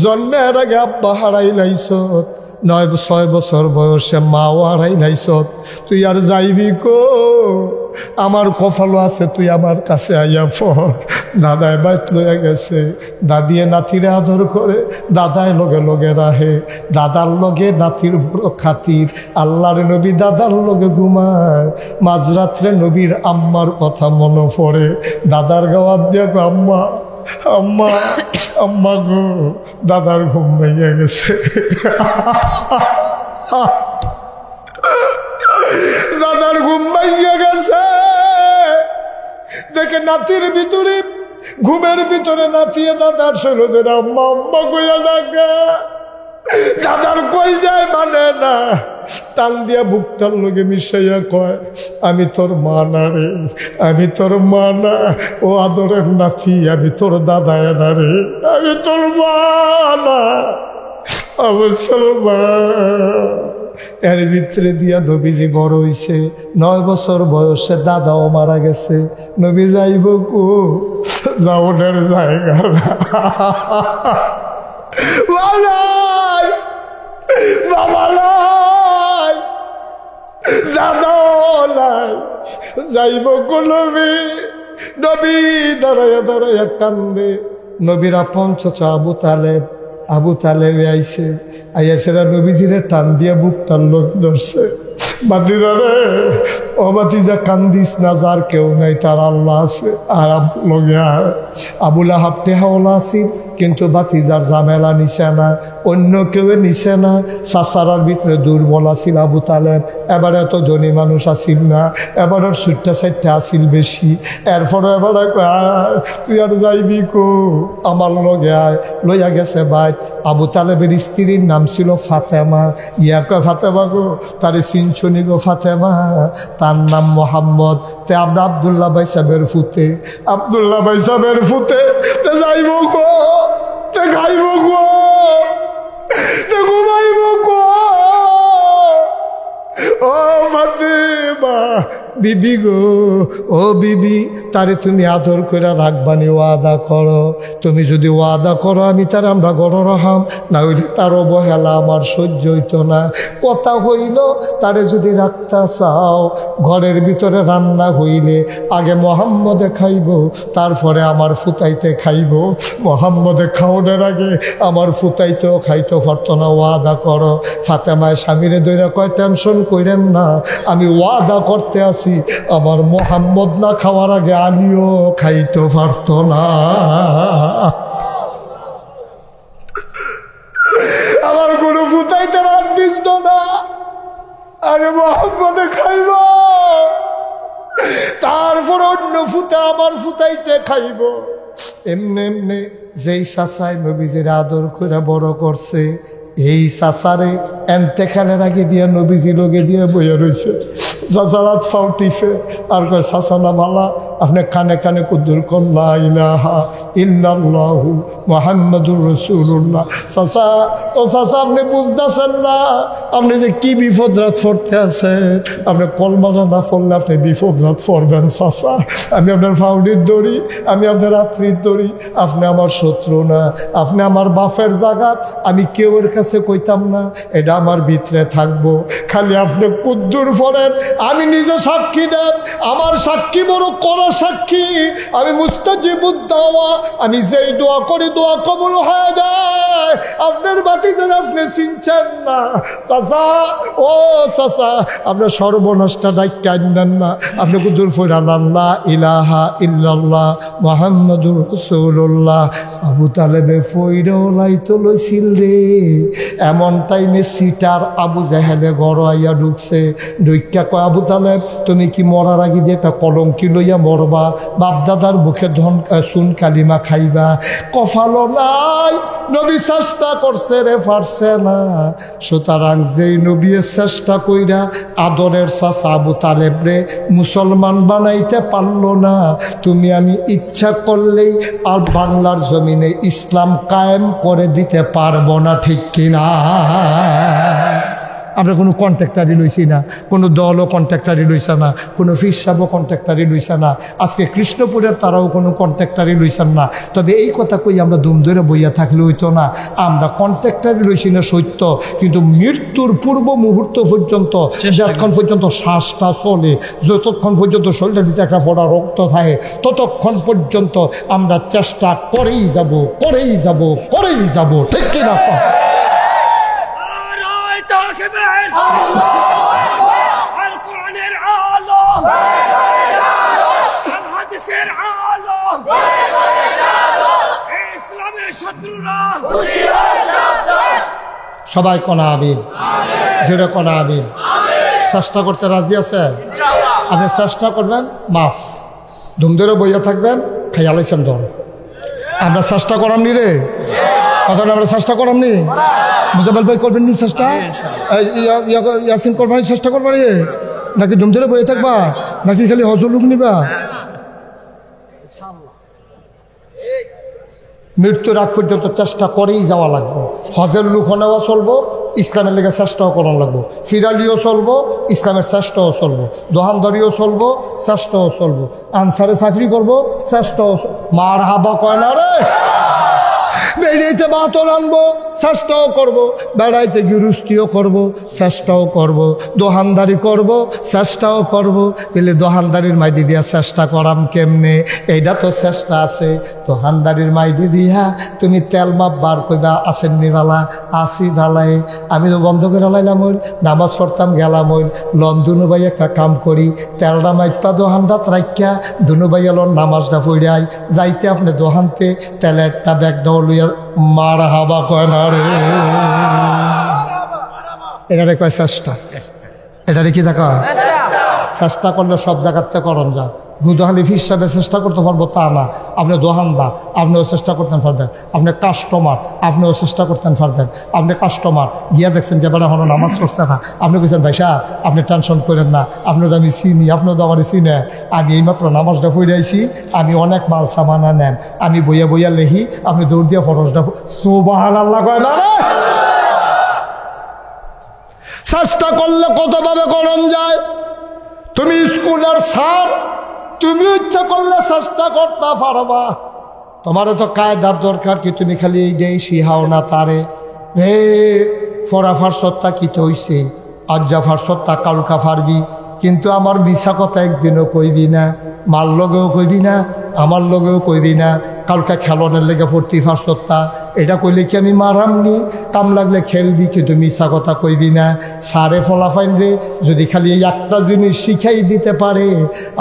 জন্মের আগে আব্বা হারাই লাইছ, 9-6 বছর বয়সে মাও হারাই লাইছ, তুই আর যাইবি কো? আমার কপালও আছে, তুই আমার কাছে আইয়া পড়। দাদায় বাইত লইয়া গেছে, দাদিয়ে নাতিরে আদর করে, দাদায় লগে লগে রাহে, দাদার লগে নাতির খাতির। আল্লাহর নবী দাদার লগে ঘুমায়, মাঝরাত্রে নবীর আম্মার কথা মনে পড়ে, দাদার গাওয়াত দিয়ে আম্মা আম্মা আম্মা গো, দাদার ঘুম ভেঙে গেছে। দাদার ঘুম ভেঙে গেছে দেখে নাতির ভিতরে, ঘুমের ভিতরে নাতিয়ে দাদার শরীরে আম্মা আম্মা কইয়া ডাকে। দাদার কই যায় মানে না, টান দিয়া বুকটার লগে মিশাইয়া কয়, আমি তোর মা না রে, আমি তোর মা না, ও আদরের নাতি, আমি তোর দাদায় না রে, আমি তোর মা না। এর ভিতরে দিয়া নবীজি বড় হইছে, 9 বছর বয়সে দাদাও মারা গেছে। নবী যাইব কো, যাওনের জায়গা না, বাবা নাই, দাদাও নাই, যাইব কো নবী। নবী দাঁড়াইয়া দাঁড়াইয়া কান্দে। নবীর আপন চাচা আবু তালেব আইছে, আইয়া সেরা নবীজিরে টান দিয়া বুকটার লোক ধরছে। বাতিজা রে, ও বাতিজা কান্দিস না, যার কেউ নাই তার আল্লাহ আছে, আর লগে আবুল আহাব টেহাওলা আসিল, কিন্তু বাতিজার ঝামেলা নিছে না, অন্য কেউ নিছে না। চাচারার ভিতরে দুর্বল আসিল আবু তালেব, এবার এত ধনী মানুষ আসিল না, এবার সুট্টা সাইটটা আসিল বেশি। এরপরে এবার তুই আর যাইবি কো, আমার লগে আয়। লইয়া গেছে বাইত। আবু তালেবের স্ত্রীর নাম ছিল ফাতেমা। কয় ফাতেমা গো, তারে চিনছনি গো ফাতেমা? তার নাম মোহাম্মদ। তে আমরা আবদুল্লাহ ভাই সাহেবের ফুতে, আবদুল্লাহ ভাই সাহেবের ফুতে যাইব গো, তে খাইব গো, তে ঘুমাইব গো। ও ফাতেমা বিবি গো, ও বিবি, তারে তুমি আদর করে রাখবানি, ওয়াদা করো। তুমি যদি ওয়াদা করো আমি তার আমরা গড় রহাম, না হইলে তার অবহেলা আমার সহ্য হইত না। কথা হইল, তারে যদি রাখতে চাও, ঘরের ভিতরে রান্না হইলে আগে মোহাম্মদে খাইব, তারপরে আমার ফুতাইতে খাইব। মোহাম্মদে খাওয়ানোর আগে আমার ফুতাইতেও খাইতে পারত না, ওয়াদা করো। ফাতেমায় স্বামীরে দইরা কয়, টেনশন কইরেন না, আমি ওয়াদা করতে আছি, আমার মোহাম্মদ না খাওয়ার আগে আমিও খাইতে পারত না। আমার কোনো ফুটাইতে রাত দিত না, আগে মোহাম্মদে খাইব, তারপর অন্য ফুটা আমার ফুটাইতে খাইব। এমনি এমনি যেই চাচায় নবীজির আদর করে বড় করছে, এই চাচারে এন্তেকালের আগে দিয়া নবীজি লগে দিয়ে বইয়া রয়েছে। চাচারাত ফাউ টিফে আর কয়, চাচা না ভালা, আপনি কানে কানে কুদ্দুর কন লা ইলাহা ইল্লাল্লাহু মুহাম্মাদুর রাসূলুল্লাহ। চাচা, ও চাচা, আপনি বুঝতেছেন না আপনি যে কি বিপদ রাত পড়তে আছেন। আপনি কলমাটা না পড়লে আপনি বিপদ রাত পড়বেন। চাচা, আমি আপনার ফাউডির দড়ি, আমি আপনার রাত্রির দড়ি, আপনি আমার শত্রু না, আপনি আমার বাপের জাগাত, আমি কেউর কাছে কইতাম না, এটা আমার ভিতরে থাকবো। খালি আপনি কুদ্দুর পড়েন, আমি নিজে সাক্ষী দেব, আমার সাক্ষী বড় কড়া সাক্ষী, আমি মুস্তাজিবুদ দাওয়া, আমি যেই দোয়া করি দোয়া কবুল হয়ে যায়। আপনার বাতিজান আপনি চিনছেন না। চাচা, ও চাচা, আপনার সর্বনাশটা ডাক্তার আনবেন না, আপনি কুদ্দুর পড়ান লা ইলাহা ইল্লাল্লাহ মুহাম্মাদুর রাসূলুল্লাহ। আবু তালেবে ফইরেও লাইতো লইছিল রে। এমন টাইমে সিটার আবু জাহেলে ঘর আইয়া ঢুকছে। ঢুকা কয়, আবু তালেব, তুমি কি মরার আগে দিয়ে একটা কলঙ্কি লইয়া মরবা? বাপদাদার মুখে সুন কালিমা খাইবা? কফালো নাই, নবী চেষ্টা করছে রে, পারছে না। সুতরাং যেই নবী চেষ্টা কইরা আদরের চাচা আবু তালেব রে মুসলমান বানাইতে পারলো না, তুমি আমি ইচ্ছা করলেই আর বাংলার জমিনে ইসলাম কায়েম করে দিতে পারবো না, ঠিক কিনা? আমরা কোনো কন্ট্রাক্টারি লইছি না, কোনো দলও কন্ট্রাক্টারি লইছে না, কোনো ফিরসাবও কন্ট্রাক্টারি লইছে না, আজকে কৃষ্ণপুরের তারাও কোনো কন্ট্রাক্টারি লইছেন না। তবে এই কথা কই আমরা দুম ধরে বইয়া থাকলে হইতো না। আমরা কন্ট্রাক্টারি লইছি না সত্য, কিন্তু মৃত্যুর পূর্ব মুহূর্ত পর্যন্ত, যতক্ষণ পর্যন্ত শ্বাসটা চলে, যতক্ষণ পর্যন্ত শরীরটিতে একটা ফোঁটা রক্ত থাকে, ততক্ষণ পর্যন্ত আমরা চেষ্টা করেই যাব, করেই যাব, করেই যাব, ঠিক কিনা? সবাই কোনা আমিন, জোরে কোনা আমিন। চেষ্টা করতে রাজি আছে? আপনি চেষ্টা করবেন, মাফ। ধুম ধরে বইয়া থাকবেন, খাইয়ালাইছেন ধর। আমরা চেষ্টা করার নি রে। কথা আমরা চেষ্টা করামনি মুজাফর ভাই করবেন নি চেষ্টা ইয়াসিন করবেন চেষ্টা করবার নাকি ডুম ধরে বয়ে থাকবা নাকি খালি হজর লুক নিবা মৃত্যুর আগ পর্যন্ত চেষ্টা করেই যাওয়া লাগবে হজের লুক নেওয়া চলবো ইসলামের লেগে চেষ্টাও করান লাগবো ফিরালিও চলবো ইসলামের চেষ্টাও চলবো দোহানদারিও চলবো চেষ্টাও চলবো আনসারে চাকরি করবো চেষ্টাও মার হাবা কয় না রে বেড়াইতে বাতর আনবো চেষ্টাও করবো বেড়াইতে গৃহস্থিও করবো চেষ্টাও করবো দোহানদারি করবো চেষ্টাও করবো এলে দোহানদারির মাইদি দিয়া চেষ্টা করাম কেমনে এইটা তো চেষ্টা আছে দোহানদারির মাইদি দিয়া তুমি তেল মাপ বার কইবা আসেন নিবালা আসি ঢালাই আমি তো বন্ধ করে লাইলাম হইল নামাজ পড়তাম গেলাম হইল লন দুনুবাই একটা কাম করি তেলটা মাইপা দোহানটাত রাখিয়া দুনুবাইয়া লন নামাজটা পড়াই যাইতে আপনি দোহানতে তেলেরটা ব্যাগটাও লইয়া মার হাবা কয় না রে এটারে কয় চেষ্টা এটারে কি দেখা চেষ্টা করলে সব জায়গাতে করণ যায় গুদহালিফ হিসাবে চেষ্টা করতে পারবো তা না আপনি দোহানদার আপনিও চেষ্টা করতে পারবেন আপনি কাস্টমার আপনিও চেষ্টা করতে পারবেন আপনি কাস্টমার গিয়া দেখছেন যে বেড়া হলো নামাজ পড়ছে না আপনি বলছেন ভাই সাহেব আপনি টেনশন করেন না আপনিও তো আমি চিনি আপনিও তো আমার চিনে আমি এইমাত্র নামাজটা পড়াইছি আমি অনেক মাল সামানা নেন আমি বইয়া বইয়া লেহি আপনি দৌড় দিয়া ফরজটা সুবহানাল্লাহ কয় না রে চেষ্টা করলে কতভাবে করণ যায় তুমি স্কুলের স্যার তুমি ইচ্ছা করলে চেষ্টা করতে পারবা তোমারও তো কায়দার দরকার কি তুমি খালি এই শিহাও না তারে রে ফরাফার সত্তা কি তো হইছে আজ্জাফার সত্তা কালকা ফারবি কিন্তু আমার মিশা কথা একদিনও কইবি না মার লগেও কইবি না আমার লগেও কইবি না কালকা খেলনের লেগে ফুর্তি ফার সত্তা এটা কইলে কি আমি মারামনি কাম লাগলে খেলবি কিন্তু মিশা কথা কইবি না সারে ফলাফাইন রে যদি খালি এই একটা জিনিস শিখাই দিতে পারে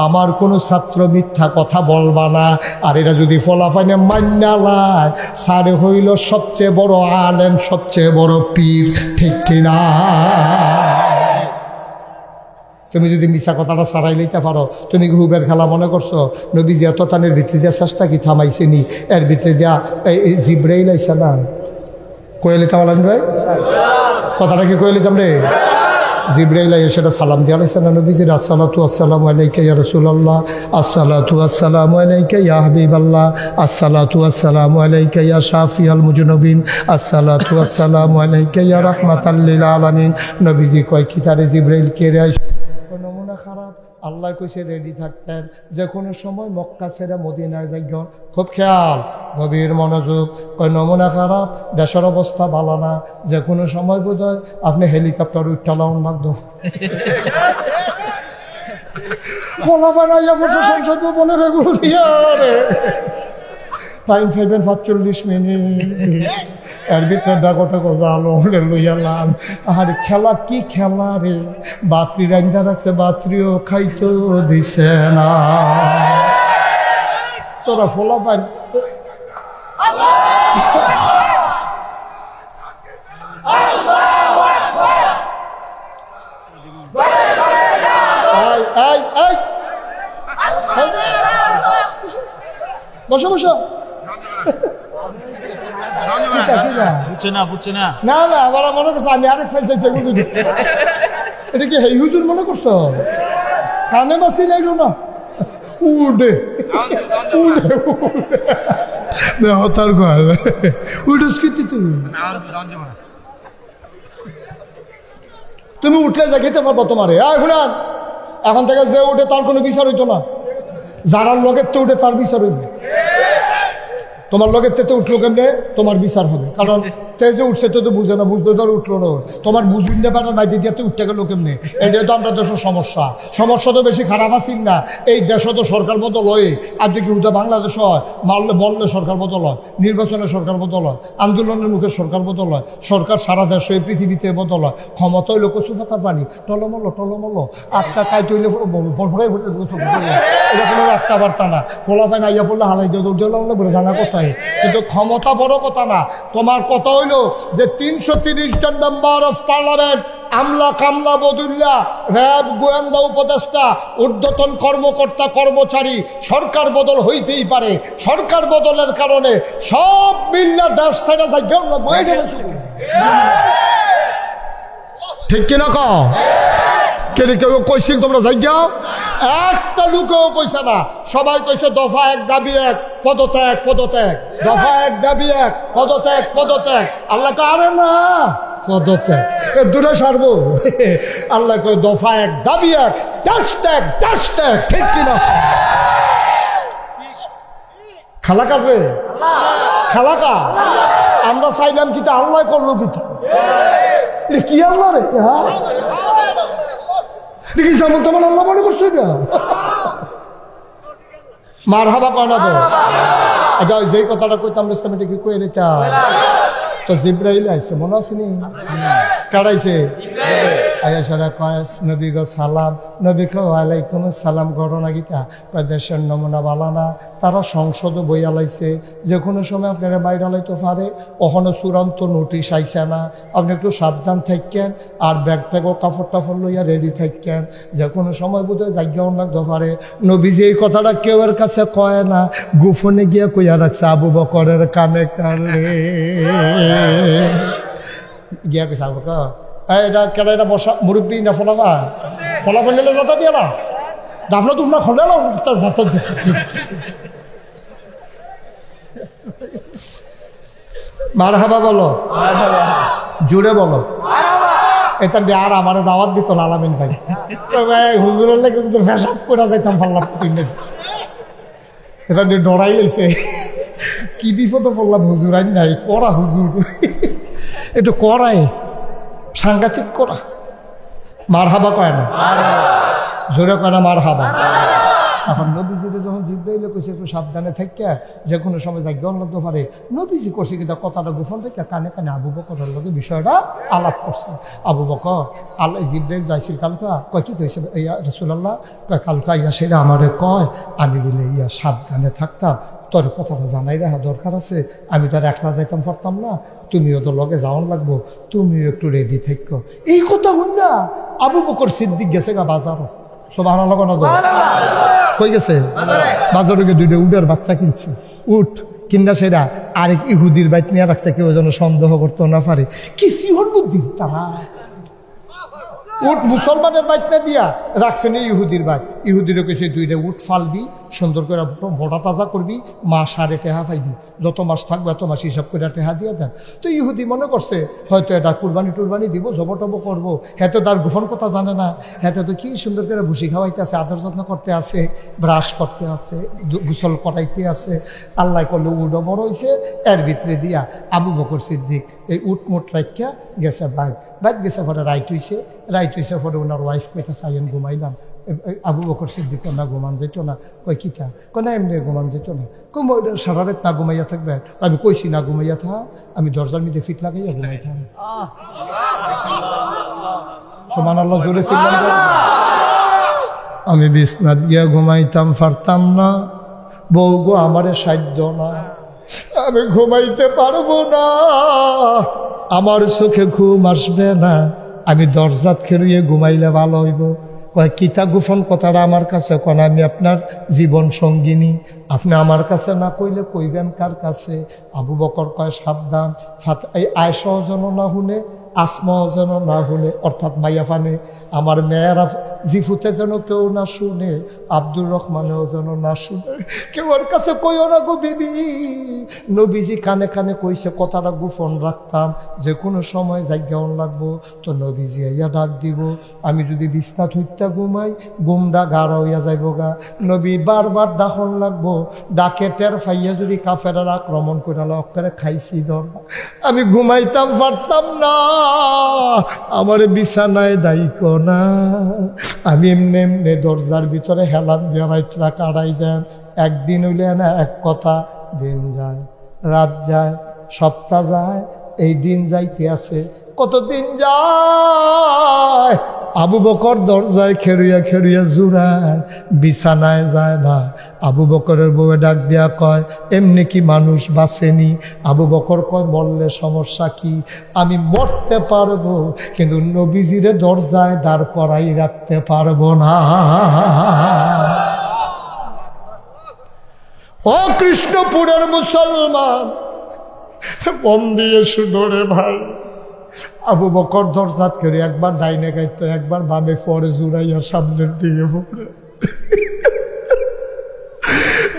আমার কোনো ছাত্র মিথ্যা কথা বলবা না আর এটা যদি ফলাফাইনে মান্না লায় সারে হইল সবচেয়ে বড় আলেম সবচেয়ে বড় পীর ঠিক কিনা তুমি যদি মিশা কথাটা সারাই লইতে পারো তুমি হুবের খেলা মনে করছো নবীজি এত টানের ভিতরে দিয়া চেষ্টা কি থামাইছেনি এর ভিতরে দিয়া এই জিব্রাইল আইসা না কয়ে লিতাম আলাম ভাই কথাটা কি কয়ে লিতাম রে জিব্রাইল আইয়া সেটা সালাম দিয়া লাইছে না নবীজির আসসালাতু আসসালামু আলাইকা ইয়া রাসূলুল্লাহ আসসালাতু আসসালামু আলাইকা ইয়া হাবিবাল্লাহ আসসালাতু আসসালামু আলাইকা ইয়া শাফিয়াল মুজনুবিন আসসালাতু আসসালামু আলাইকা ইয়া রাহমাতাল লিল আলামিন নবীজি কয় কি তারে জিব্রাইল কেড়ে নমুনা খারাপ আল্লাহ কইছে রেডি থাকতেন যে কোনো সময় মক্কা ছেড়ে মদিনায় যাইবেন খুব খেয়াল গভীর মনোযোগ ওই নমুনা খারাপ দেশের অবস্থা ভালো না যে কোনো সময় বোধহয় আপনি হেলিকপ্টার উঠালাম লাগতো ফলা বানাইয়া বসে সংসদ ভবনের এগুলো দিয়া টাইম 45 মিনিট এর ভিতরে ডাকটা কথা আলো লইয়ালাম আর খেলা কি খেলা রে বাত্রি রান্দা রাখছে বাত্রিও খাইতো দিছে না তোরা ফলা পাই বসো বসো না না আবার মনে করছো আমি আরেক ফেলতেছি এটা কি হেই হুজুর মনে করছো কানে বাসি লাইল না উঠে হতার ঘর উঠেস কি তুমি উঠলে যা খেতে পারবো তোমারে এখন থেকে যে উঠে তার কোনো বিচার হইতো না যারার লগের তো উঠে তার বিচার হইবে তোমার লগের তেতে উঠলো কেমনে তোমার বিচার হবে কারণ তেজে উঠছে তো বুঝে না বুঝবে তো আর উঠলো না তোমার বুঝুন না পারে মাই দিতে উঠতে গেলো কেমনে এটাই তো আমরা দেশের সমস্যা তো বেশি খারাপ আসিল না এই দেশে তো সরকার বদল হয় আর যে কিন্তু বাংলাদেশ হয় মারলে বললে সরকার বদল হয় নির্বাচনে সরকার বদল হয় আন্দোলনের মুখে সরকার বদল হয় সরকার সারা দেশে পৃথিবীতে বদল হয় ক্ষমতা হইলো কচু পাতা পানি টলমল আটটা কাই তৈলে এটা কোনো রাখতে পারতা না ফোলা পায় না ইয়া ফোলা হালাই দিয়ে দৌড় দিলাম বলে জানা কোথায় কিন্তু ক্ষমতা বড় কথা না তোমার কথা হইলো যে 330 জন মেম্বার অফ পার্লামেন্ট আমলা কামলা বদুল্লা, র্যাব, গোয়েন্দা, উপদেষ্টা, ঊর্ধ্বতন কর্মকর্তা কর্মচারী, সরকার বদল হইতেই পারে। সরকার বদলের কারণে সব মিল্লা দেশ ছেড়ে যায়। ঠিক কিনা ক কেউ কইছিল তোমরা যাইগাও? একটা লোকেও কইছে না, সবাই কইছে দফা এক দাবি এক, পদত্যাগ পদত্যাগ, দফা এক দাবি এক, পদত্যাগ পদত্যাগ। আল্লাহ তো আরে না পদত্যাগ দূরে সারবো। আল্লাহ কই দফা এক দাবি এক, দেশ ত্যাগ দেশ ত্যাগ। ঠিক কিনা? খালা কাটবে খালাকা আমরা চাইলাম কিন্তু আল্লাহ করলো কিন্তু কি আল্লাহ রে? হ্যাঁ দেখি যেমন তেমন আল্লাহ মনে করছে এটা। মার হাবা কয় না তো? আচ্ছা যেই কথাটা কইতাম ইসলামে কি কয়ে নিতা তো জিব্রাইল আইছে মনে আছে নি? কারাইছে আয়াসারা কয় নবী গো সালাম, নবী কো ওয়ালাইকুম সালাম। ঘটনা গীতা দেশের নমুনা বালানা, তারা সংসদ বইয়া লাইছে, যে কোনো সময় আপনারা বাইরে লাইতে পারে। ওখানে চূড়ান্ত নোটিশ আইসে না, আপনি একটু সাবধান থাকেন আর ব্যাগ ট্যাগও কাপড় টাপড় লইয়া রেডি থাকেন, যে কোনো সময় বোধহয় জায়গাও লাগতে পারে। নবীজি এই কথাটা কেউ এর কাছে কয় না, গোপনে গিয়া কইয়া রাখছে আবু বকরের কানে কানে গিয়া কইছে আবু বকর এটা কেন এটা বসা মুরব্বী না ফলাফা ফলাফল নিলে যাতা দিয়ে না দাফনা তুমনা খোলে না তার যাতা মার হাবা বলো, জুড়ে বলো। এটা আর আমার দাওয়াত দিত না আলামিন ভাই, হুজুরের লেগে কিন্তু ফেসাব করে যাইতাম ফাল্লাম। এটা ডরাই লইছে, কি বিপদে পড়লাম। হুজুর আইন নাই করা, হুজুর একটু করাই সাংঘাতিক করা। মার হাবা কয় না, জোরে কয় না মার হাবা। এখন নবীজিকে যখন জিব্রাইল কইছে একটু সাবধানে থাকিয়া যে কোনো সময় যাই জ্ঞান লাগতে পারে, নবীজি করছে কিন্তু কথাটা গোপন রেখে কানে কানে আবু বকরের লোকে বিষয়টা আলাপ করছে। আবু বকর আল্লাহ জিব্রাইল যাইছিল কালকা, কয় কি কইছে ইয়া রাসূলুল্লাহ, কয় কালকা ইয়া সেটা আমারে কয় আমি বলে ইয়া সাবধানে থাকতাম, তোর কথাটা জানাই রাখা দরকার আছে। আমি তো আর একলা যাইতাম পারতাম না, তুমিও তো লগে যাওয়ান লাগবো, তুমিও একটু রেডি থাকো। এই কথা শুন না আবু বকর সিদ্দিক গেছে গা বাজারও। সুবহানাল্লাহ না গো? কই গেছে? বাজারে গিয়ে দুইটা উটের বাচ্চা কিনছে। উট কিনা সেরা আরেক ইহুদির বাইক নিয়ে রাখছে, কেউ যেন সন্দেহ করতে না পারে। কি সিহর বুদ্ধি তারা! উট মুসলমানের বাইক না দিয়া রাখছে না ইহুদির বাইক। ইহুদিরও কেছে দুইটা উট ফালবি, সুন্দর করে মোটা তাজা করবি, মাস সাড়ে টেহা পাইবি, যত মাস থাকবে এত মাস হিসাব করে টেহা দিয়ে দেন। তো ইহুদি মনে করছে হয়তো এটা কুরবানি টুরবানি দিব, জব টব করবো। হেতে তার গোপন কথা জানে না, হেতে তো কি সুন্দর করে ভুসি খাওয়াইতে আছে, আদর যত্ন করতে আছে, ব্রাশ করতে আছে, গোসল করাইতে আছে। আল্লাহ করলে উডও বড় হয়েছে, এর ভিতরে দিয়া আবু বকর সিদ্দিক এই উট মোট রাখিয়া গেছে বাইক গেছে, পরে রাইট হইছে পরে ওনার ওয়াইফ কইটা চাইন ঘুমাইলাম। আবু বকর সিদ্দিক না ঘুমান যেত না, কই কিতা কয় না এমনি ঘুমান যেত না, কম সারা রাত না ঘুমাইয়া থাকবে। আমি কইছি না ঘুমাইয়া থা, আমি দরজার মধ্যে ফিট লাগাইয়া ঘুমাই থাম। সুবহানাল্লাহ জোরে ছিলাম। আমি বিছনাত গিয়া ঘুমাইতাম পারতাম না, বউ গো আমারে সাধ্য না, আমি ঘুমাইতে পারবো না, আমার চোখে ঘুম আসবে না, আমি দরজাত খেলুয়ে ঘুমাইলে ভালো হইব। কয় কিতা গোপন কথাটা আমার কাছে কোন? আমি আপনার জীবন সঙ্গিনী, আপনি আমার কাছে না কইলে কইবেন কার কাছে? আবু বকর কয় সাবধান, এই আয়েশাও যেন না শুনে, আসমাও যেন না শুনে, অর্থাৎ মাইয়া ফানে আমার মেয়েরা জিফুতে যেন কেউ না শুনে, আব্দুর রহমানেও যেন না শুনে, কেউ ওর কাছে কইও না গো বিবি। নবীজি কানে কানে কইছে কথাটা গোপন রাখতাম, যে কোনো সময় জায়গাও লাগবো তো নবীজি ইয়া ডাক দিব। আমি যদি বিছনাত হইতা ঘুমাই, ঘুমটা গাঢ় হইয়া যাইব গা, নবী বারবার ডাকন লাগবো, ডাকে টের ফাইয়া যদি কাফেরার আক্রমণ করে অক্ষরে খাইছি ধর, আমি ঘুমাইতাম পারতাম না, আমার বিছানায় দায়িক না, আমি এমনি এমনি দরজার ভিতরে হেলান দিয়ে রাইতরা কাটাই যান। একদিন হইলে না এক কথা, দিন যায় রাত যায় সপ্তাহ যায়, এই দিন যাইতে আছে কতদিন যায় আবু বকর দরজায় খেরুয়া খেরুয়া জুড়ায়, বিছানায় যায় না। আবু বকরের বউয়ে ডাক দিয়া কয়, এমনি কি মানুষ বাঁচেনি? আবু বকর কয়, মরলে সমস্যা কি? আমি মরতে পারবো, কিন্তু নবীজিরে দরজায় দাঁড় করাই রাখতে পারবো না। ও কৃষ্ণপুরের মুসলমান, মন দিয়ে শুনোরে ভাই, আবু বকর দরজাত করে একবার ডাইনে গাইতো, একবার বামে পরে জুড়াইয়া সামনের দিকে পড়ে,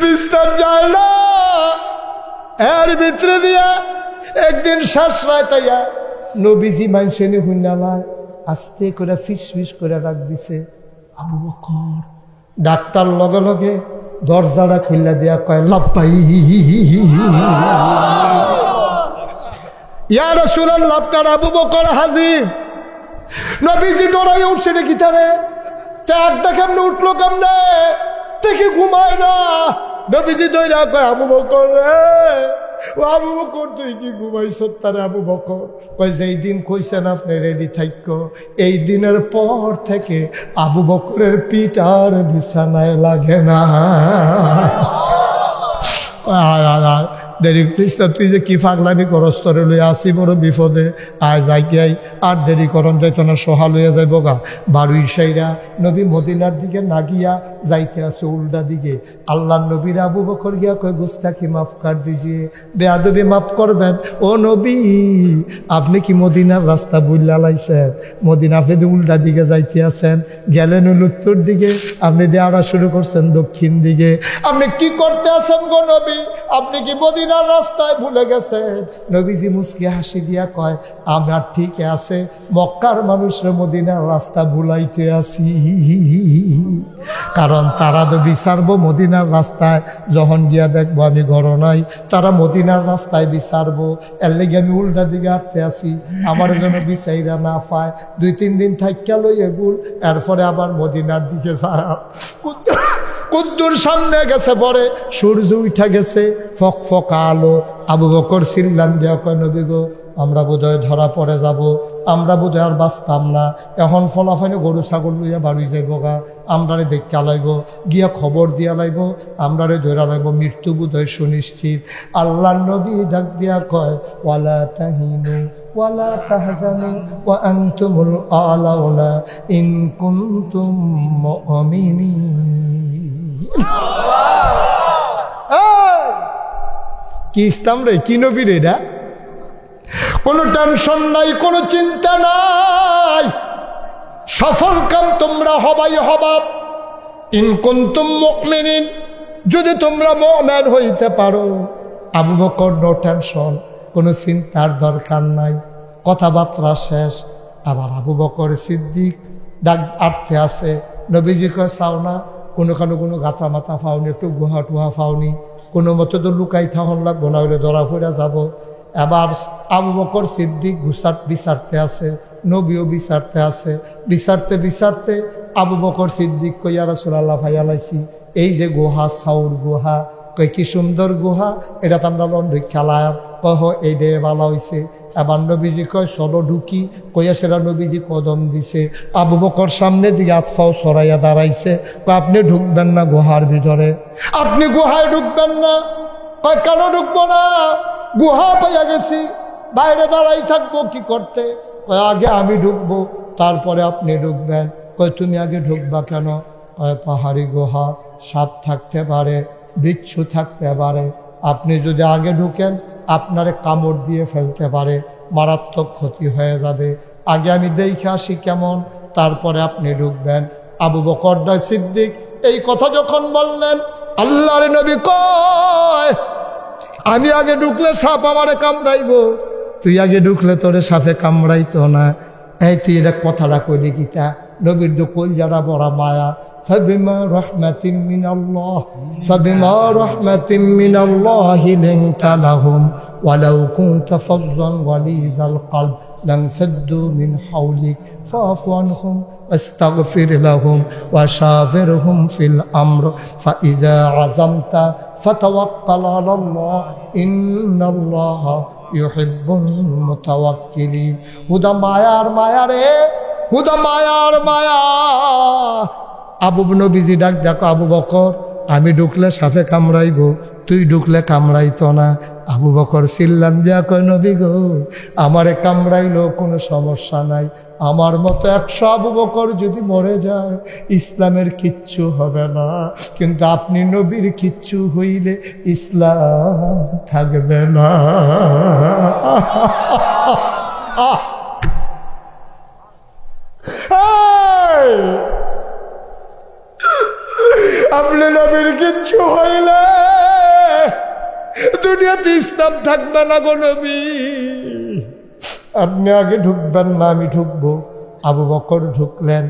বিস্তার যায় না। এর ভিতরে দিয়া একদিন শ্বাস রাইতাইয়া নবীজি মাইনসেনি হুইনালায় আস্তে করে ফিস ফিস করে ডাক দিছে, আবু বকর। ডাক্তার লগে লগে দরজাটা খুললা দিয়া কয়, লাব্বাই ইয়া রাসূলুল্লাহ, আপনার আবু বকর হাজির। নবীজি ডরাই উঠছে নাকি তারে, চারটা কেমনে উঠলো কেমনে, থেকে ঘুমায় না। নবীজি দইরা কয়, আবু বকর রে, ও আবু বকর তুই কি ঘুমাইছ? তারে আবু বকর কয়, যেই দিন কইছেন আপনি রেডি থাকো, এই দিনের পর থেকে আবু বকরের পিঠ আর বিছানায় লাগে না। দেরি করিস না, তুই যে কি ফাগলামি করস, তোরে লইয়া আসি বড় বিপদে। আয় যাই গাই, আর দেরি করন যাইতো না, সোহা লইয়া যাইব গা। বারুই সাইরা নবী মদিনার দিকে না গিয়া যাইতে আছে উল্টা দিকে। আল্লাহ নবীর আবু বকর গিয়া কয়, গুস্তাখি মাফ কর দিজিয়ে, বেয়াদবি মাফ করবেন। ও নবী, আপনি কি মদিনার রাস্তা বুইলা লাইছেন? মদিনা আপনি যে উল্টা দিকে যাইতে আছেন, গেলেন হল উত্তর দিকে, আপনি দেওয়া শুরু করছেন দক্ষিণ দিকে। আপনি কি করতে আছেন গো নবী? আপনি কি মদিনার রাস্তায় ভুলে গেছেন? নবীজি মুস্কি হাসি দিয়া কয়, আমার ঠিক আছে, মক্কার মানুষের মদিনার রাস্তা ভুলাইতে আসি। কারণ তারা তো বিচারবো মদিনার রাস্তায়, যখন গিয়া দেখবো আমি ঘর নাই, তারা মদিনার রাস্তায় বিচারবো। এর লেগে আমি উল্টা দিকে হাঁটতে আসি, আমার জন্য বিচাইরা না পায়। 2-3 দিন থাইকা লই এগুল, এরপরে আবার মদিনার দিকে যায়। কুদ্দুর সামনে গেছে, পরে সূর্য উঠা গেছে, ফক ফক আলো। আবু বকর চিল্লান দিয়া কয়, নবী গো, আমরা বোধহয় ধরা পড়ে যাব, আমরা বোধহয় আর বাঁচতাম না। এখন ফলাফাইনে গরু ছাগল লইয়া বাড়ি যাইব গা, আমরারে দেখা লাইব, গিয়া খবর দিয়া লাইব, আমরারে ধরা লাইব, মৃত্যু বোধহয় সুনিশ্চিত। আল্লাহ নবী ডাক দিয়া কয়, ওয়ালা তাহিনু ওয়ালা তাহজানু ওয়া আনতুমুল আলাউনা ইন কুনতুম মুমিনিন। কি ইসলাম রে, কি নবী রে এটা? কোনো টেনশন নাই, কোনো চিন্তা নাই, সফল কাম তোমরা হবাই হবা। ইন কুনতুম মুমিনিন, যদি তোমরা মুমিন হইতে পারো। আবু বকর নো টেনশন, কোনো চিন্তার দরকার নাই। কথাবার্তা শেষ, আবার আবু বকর সিদ্দিক ডাক আটতে আছে। নবীজি কয়, চাও না কোনোখানে কোনো গাতা মাথা পাওনি, একটু গুহা টুহা পাওনি, কোনো মতো তো লুকাই থাকুন লাগবো, না হলে ধরা ফিরা যাব। এবার আবু বকর সিদ্দিক বিচারতে আছে, নবীও বিচারতে আছে। বিচারতে বিচারতে আবু বকর সিদ্দিক কই, ইয়া রাসূলুল্লাহ ভাইয়া লাইছি, এই যে গুহা, সাউর গুহা, কই কি সুন্দর গুহা, এটা তো আমরা লন্ডন খেলায়, কহ এই দে ভালো হয়েছে। এবার নবীজি কয়, চলো ঢুকি। কইয়া সেটা নবীজি কদম দিছে। আবু বকর সামনে দিকে আতফাও সরাইয়া দাঁড়াইছে, আপনি ঢুকবেন না গুহার ভিতরে, আপনি গুহায় ঢুকবেন না। কয়, কেন ঢুকবো না? গুহা পাইয়া গেছি, বাইরে দাঁড়াই থাকবো কি করতে? কয়, আগে আমি ঢুকবো, তারপরে আপনি ঢুকবেন। কয়, তুমি আগে ঢুকবা কেন? কয়, পাহাড়ি গুহা, সাপ থাকতে পারে, বিচ্ছু থাকতে পারে, আপনি যদি আগে ঢুকেন আপনারে কামড় দিয়ে ফেলতে পারে, মারাত্মক ক্ষতি হয়ে যাবে। আগে আমি দেখে আসি কেমন, তারপরে আপনি ঢুকবেন। আবু বকর সিদ্দিক এই কথা যখন বললেন, আল্লাহর নবী কয়, আমি আগে ঢুকলে সাপ আমারে কামড়াইব, তুই আগে ঢুকলে তোরে সাপে কামড়াইতো না। এই তুই এটা কথাটা কইলি গীতা, নবীর তো কই যারা বড় মায়া। فبما رحمة من الله لنت لهم ولو كنت فظا غليظ القلب لانفضوا من حولك فاعف عنهم واستغفر لهم وشاورهم في الأمر فإذا عزمت فتوكل على الله إن الله ইউহিব্বুল মুতাওয়াক্কিলিন। হুদা মায়ার মায়া রে, হুদা মায়ার মায়া। আবু নবীজি ডাক দেখো, আবু বকর আমি ঢুকলে সাথে কামড়াইব, তুই ঢুকলে কামড়াইতো না। আবু বকর চিল্লান দিয়া কয়, নবী গো আমারে কামড়াইলো কোনো সমস্যা নাই, আমার মতো 100 আবু বকর যদি মরে যায় ইসলামের কিচ্ছু হবে না, কিন্তু আপনি নবীর কিচ্ছু হইলে ইসলাম থাকবে না। আপনি নবীর কিচ্ছু হইলে দুনিয়াতে ইসলাম থাকবে না গো নবী। আপনি আগে ঢুকবেন না, আমি ঢুকবো। আবু বকর ঢুকলেন,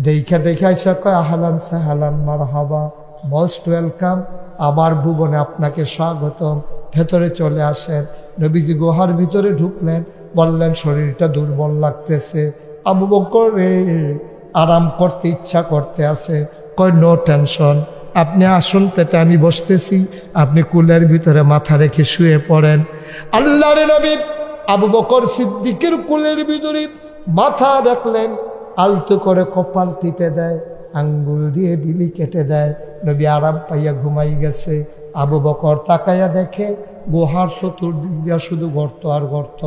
দেখা দেখা এসে কয়, আহলান সাহলান মারহাবা, মোস্ট ওয়েলকাম, আমার ভুবনে আপনাকে স্বাগতম, ভেতরে চলে আসেন। নবীজি গুহার ভিতরে ঢুকলেন, বললেন শরীরটা দুর্বল লাগতেছে। আবু বকর রে আরাম করতে ইচ্ছা করতে আছে। কয় নো টেনশন, আপনি আসন পেতে আমি বসতেছি, আপনি কুলের ভিতরে মাথা রেখে শুয়ে পড়েন। আল্লাহর নবী আবু বকর সিদ্দিকের কুলের ভিতরে মাথা রাখলেন, আলতো করে কপাল টিপে দেয়, আঙ্গুল দিয়ে বিলি কেটে দেয়। নবী আরাম পাইয়া ঘুমাই গেছে। আবু বকর তাকাইয়া দেখে গুহার চতুর্দিক দিয়া শুধু গর্ত আর গর্ত,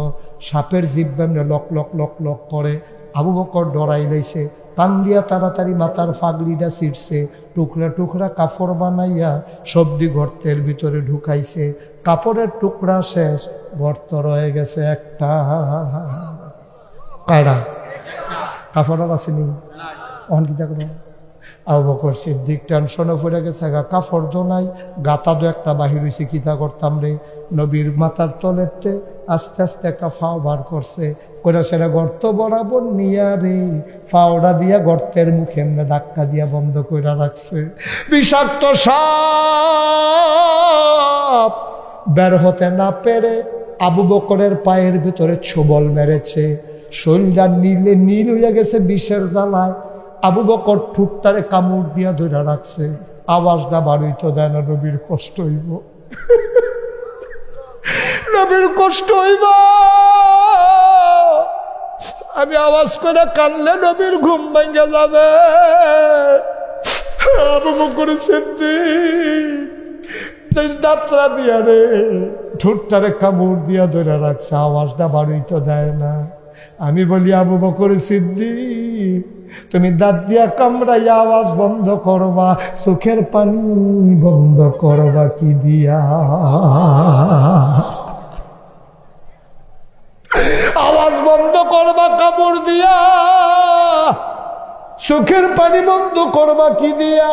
সাপের জিহ্বা লক লক লক লক করে। আবু বকর ডরাই লাইছে, টান দিয়া তাড়াতাড়ি মাথার ফাগড়িটা ছিঁড়ছে, টুকরা টুকরা কাপড় বানাইয়া সবজি গর্তের ভিতরে ঢুকাইছে। কাপড়ের টুকরা শেষ, গর্ত রয়ে গেছে একটা। কারা কাপড় আসেনি অনকিতা করে। আবু বকর সিদ্দিক টেনশনে পড়ে গেছে, কাপড় তো নাই, গাতা দো একটা বাহির হয়েছে, কিতা করতাম রে। নবীর মাথার তলেতে আস্তে আস্তে একটা ফাও বার করছে, করে সেটা গর্ত বরাবর নিয়া রে ফাওড়া দিয়া গর্তের মুখে এমনি ধাক্কা দিয়া বন্ধ করে রাখছে। বিষাক্ত সাপ বের হতে না পেরে আবু বকরের পায়ের ভিতরে ছোবল মেরেছে, শরীরটা নীলে নীল হইয়া গেছে বিষের জ্বালায়। আবু বকর ঠুটটারে কামড় দিয়া ধরে রাখছে, আওয়াজটা বাড়িতে দেয় না, নবীর কষ্ট হইব, নবীর কষ্ট হইব। আমি আওয়াজ করে কানলে নবীর ঘুম ভেঙে যাবে। আবু বকর সিদ্দিক দাঁতরা দিয়া রে ঠোঁটটারে কামড় দিয়া ধরে রাখছে, আওয়াজটা বাড়িতে দেয় না। আমি বলি, আবু বকর সিদ্দিক তুমি দাঁত দিয়া কামড়াইয়া আওয়াজ বন্ধ করবা, চোখের পানি বন্ধ করবা কি দিয়া? আওয়াজ বন্ধ করবা কামড় দিয়া, চোখের পানি বন্ধ করবা কি দিয়া?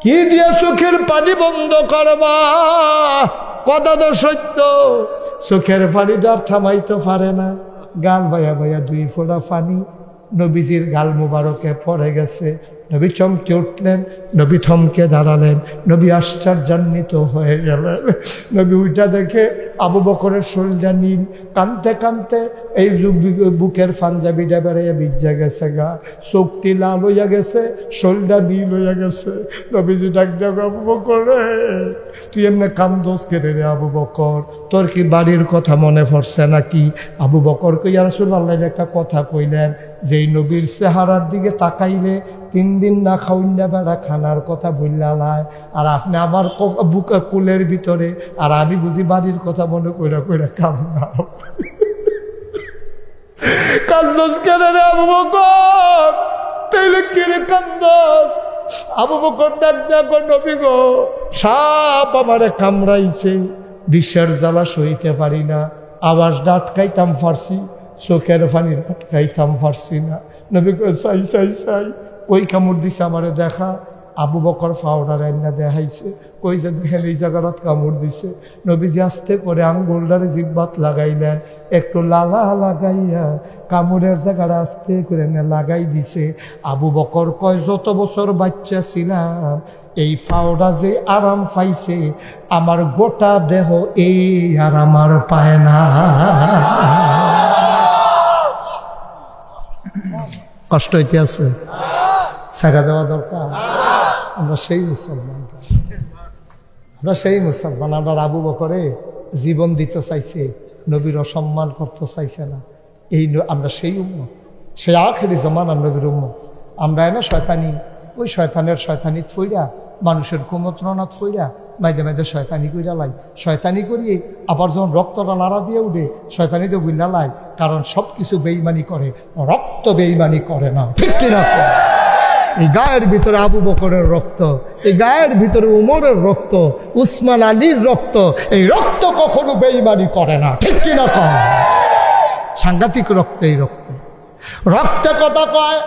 কি দিয়া চোখের পানি বন্ধ করবা? কথা তো সত্য, চোখের পানি তো আর থামাইতে পারে না। গাল বাইয়া বাইয়া 2 ফোঁটা পানি নবীজির গাল মুবারকে পড়ে গেছে। নবী চমকে উঠলেন, নবী থমকে দাঁড়ালেন, নবী আশ্চর্যান্বিত হয়ে গেলেন। নবী উইটা দেখে আবু বকরের শরীরটা নীল, কানতে কানতে এই বুকের পাঞ্জাবিটা বেড়াইয়া ভিজা গেছে, গা চোখটি লাল হইয়া গেছে, শরীরটা নীল হইয়া গেছে। নবীজি ডাক দেখ, আবু বকর রে তুই এমনি কান্দোস কেড়ে রে? আবু বকর তোর কি বাড়ির কথা মনে পড়ছে নাকি? আবু বকর কই ইয়া রাসূলুল্লাহ একটা কথা কইলেন, যেই নবীর চেহারার দিকে তাকাইলে 3 দিন না খাউন্ডা বেড়া খানার কথা বললালায়, আর আপনি আমার বুকে কুলের ভিতরে, আর আমি বুঝি বাড়ির কথা মনে কইরা কইরা কান্দাও। কান্দোস কেন রে আবু বকর? তাইলে কিরে কান্দোস? আবু বকর ডাক দেখো, নবী গো সাপ আমারে কামড়াইছে, বিষের জ্বালা সইতে পারি না, আওয়াজটা আটকাইতাম পারছি, চোখের পানির আটকাইতাম পারছি না। নবী গো চাই চাই চাই, ওই কামড় দিছে আমারে দেখা। আবু বকর ফাওড়া রান্না দেখাইছে, কই যে দেখেন এই জায়গাটা কামড় দিছে। নবীজি আস্তে করে আঙ্গুলটারে জিহ্বাত লাগাইলেন, একটু লালা লাগাইয়া কামড়ের জায়গাটা আস্তে করে লাগাই দিছে। আবু বকর কয়, যত বছর বাচ্চা ছিলাম এই ফাওড়া যে আরাম পাইছে, আমার গোটা দেহ এই আরাম আর পায় না। কষ্ট হইতে আছে, ছেড়ে দেওয়া দরকার। আমরা সেই মুসলমান, আমরা সেই মুসলমান। আমরা আবু বকরে জীবন দিতে চাইছে, নবীর অসম্মান করতে চাইছে না। আমরা সেই উম্মত, সেই আখেরি জমানার নবীর উম্মত। আমরা না শয়তানি, ওই শয়তানি থইরা মানুষের কুমন্ত্রণা থইরা মাঝে মাঝে শয়তানি কইরা লাই। শয়তানি করিয়ে আবার যখন রক্তটা নাড়া দিয়ে উঠে শয়তানি তো বুঝলা লাই, কারণ সব কিছু বেইমানি করে, রক্ত বেইমানি করে না, ঠিক কিনা? এই গায়ের ভিতরে আবু বকরের রক্ত, এই গায়ের ভিতরে উমরের রক্ত, উসমান আলীর রক্ত, এই রক্ত কখনো বেইমানি করে না, ঠিক কিনা? সাংঘাতিক রক্ত এই রক্ত। রক্তে কথা কয়,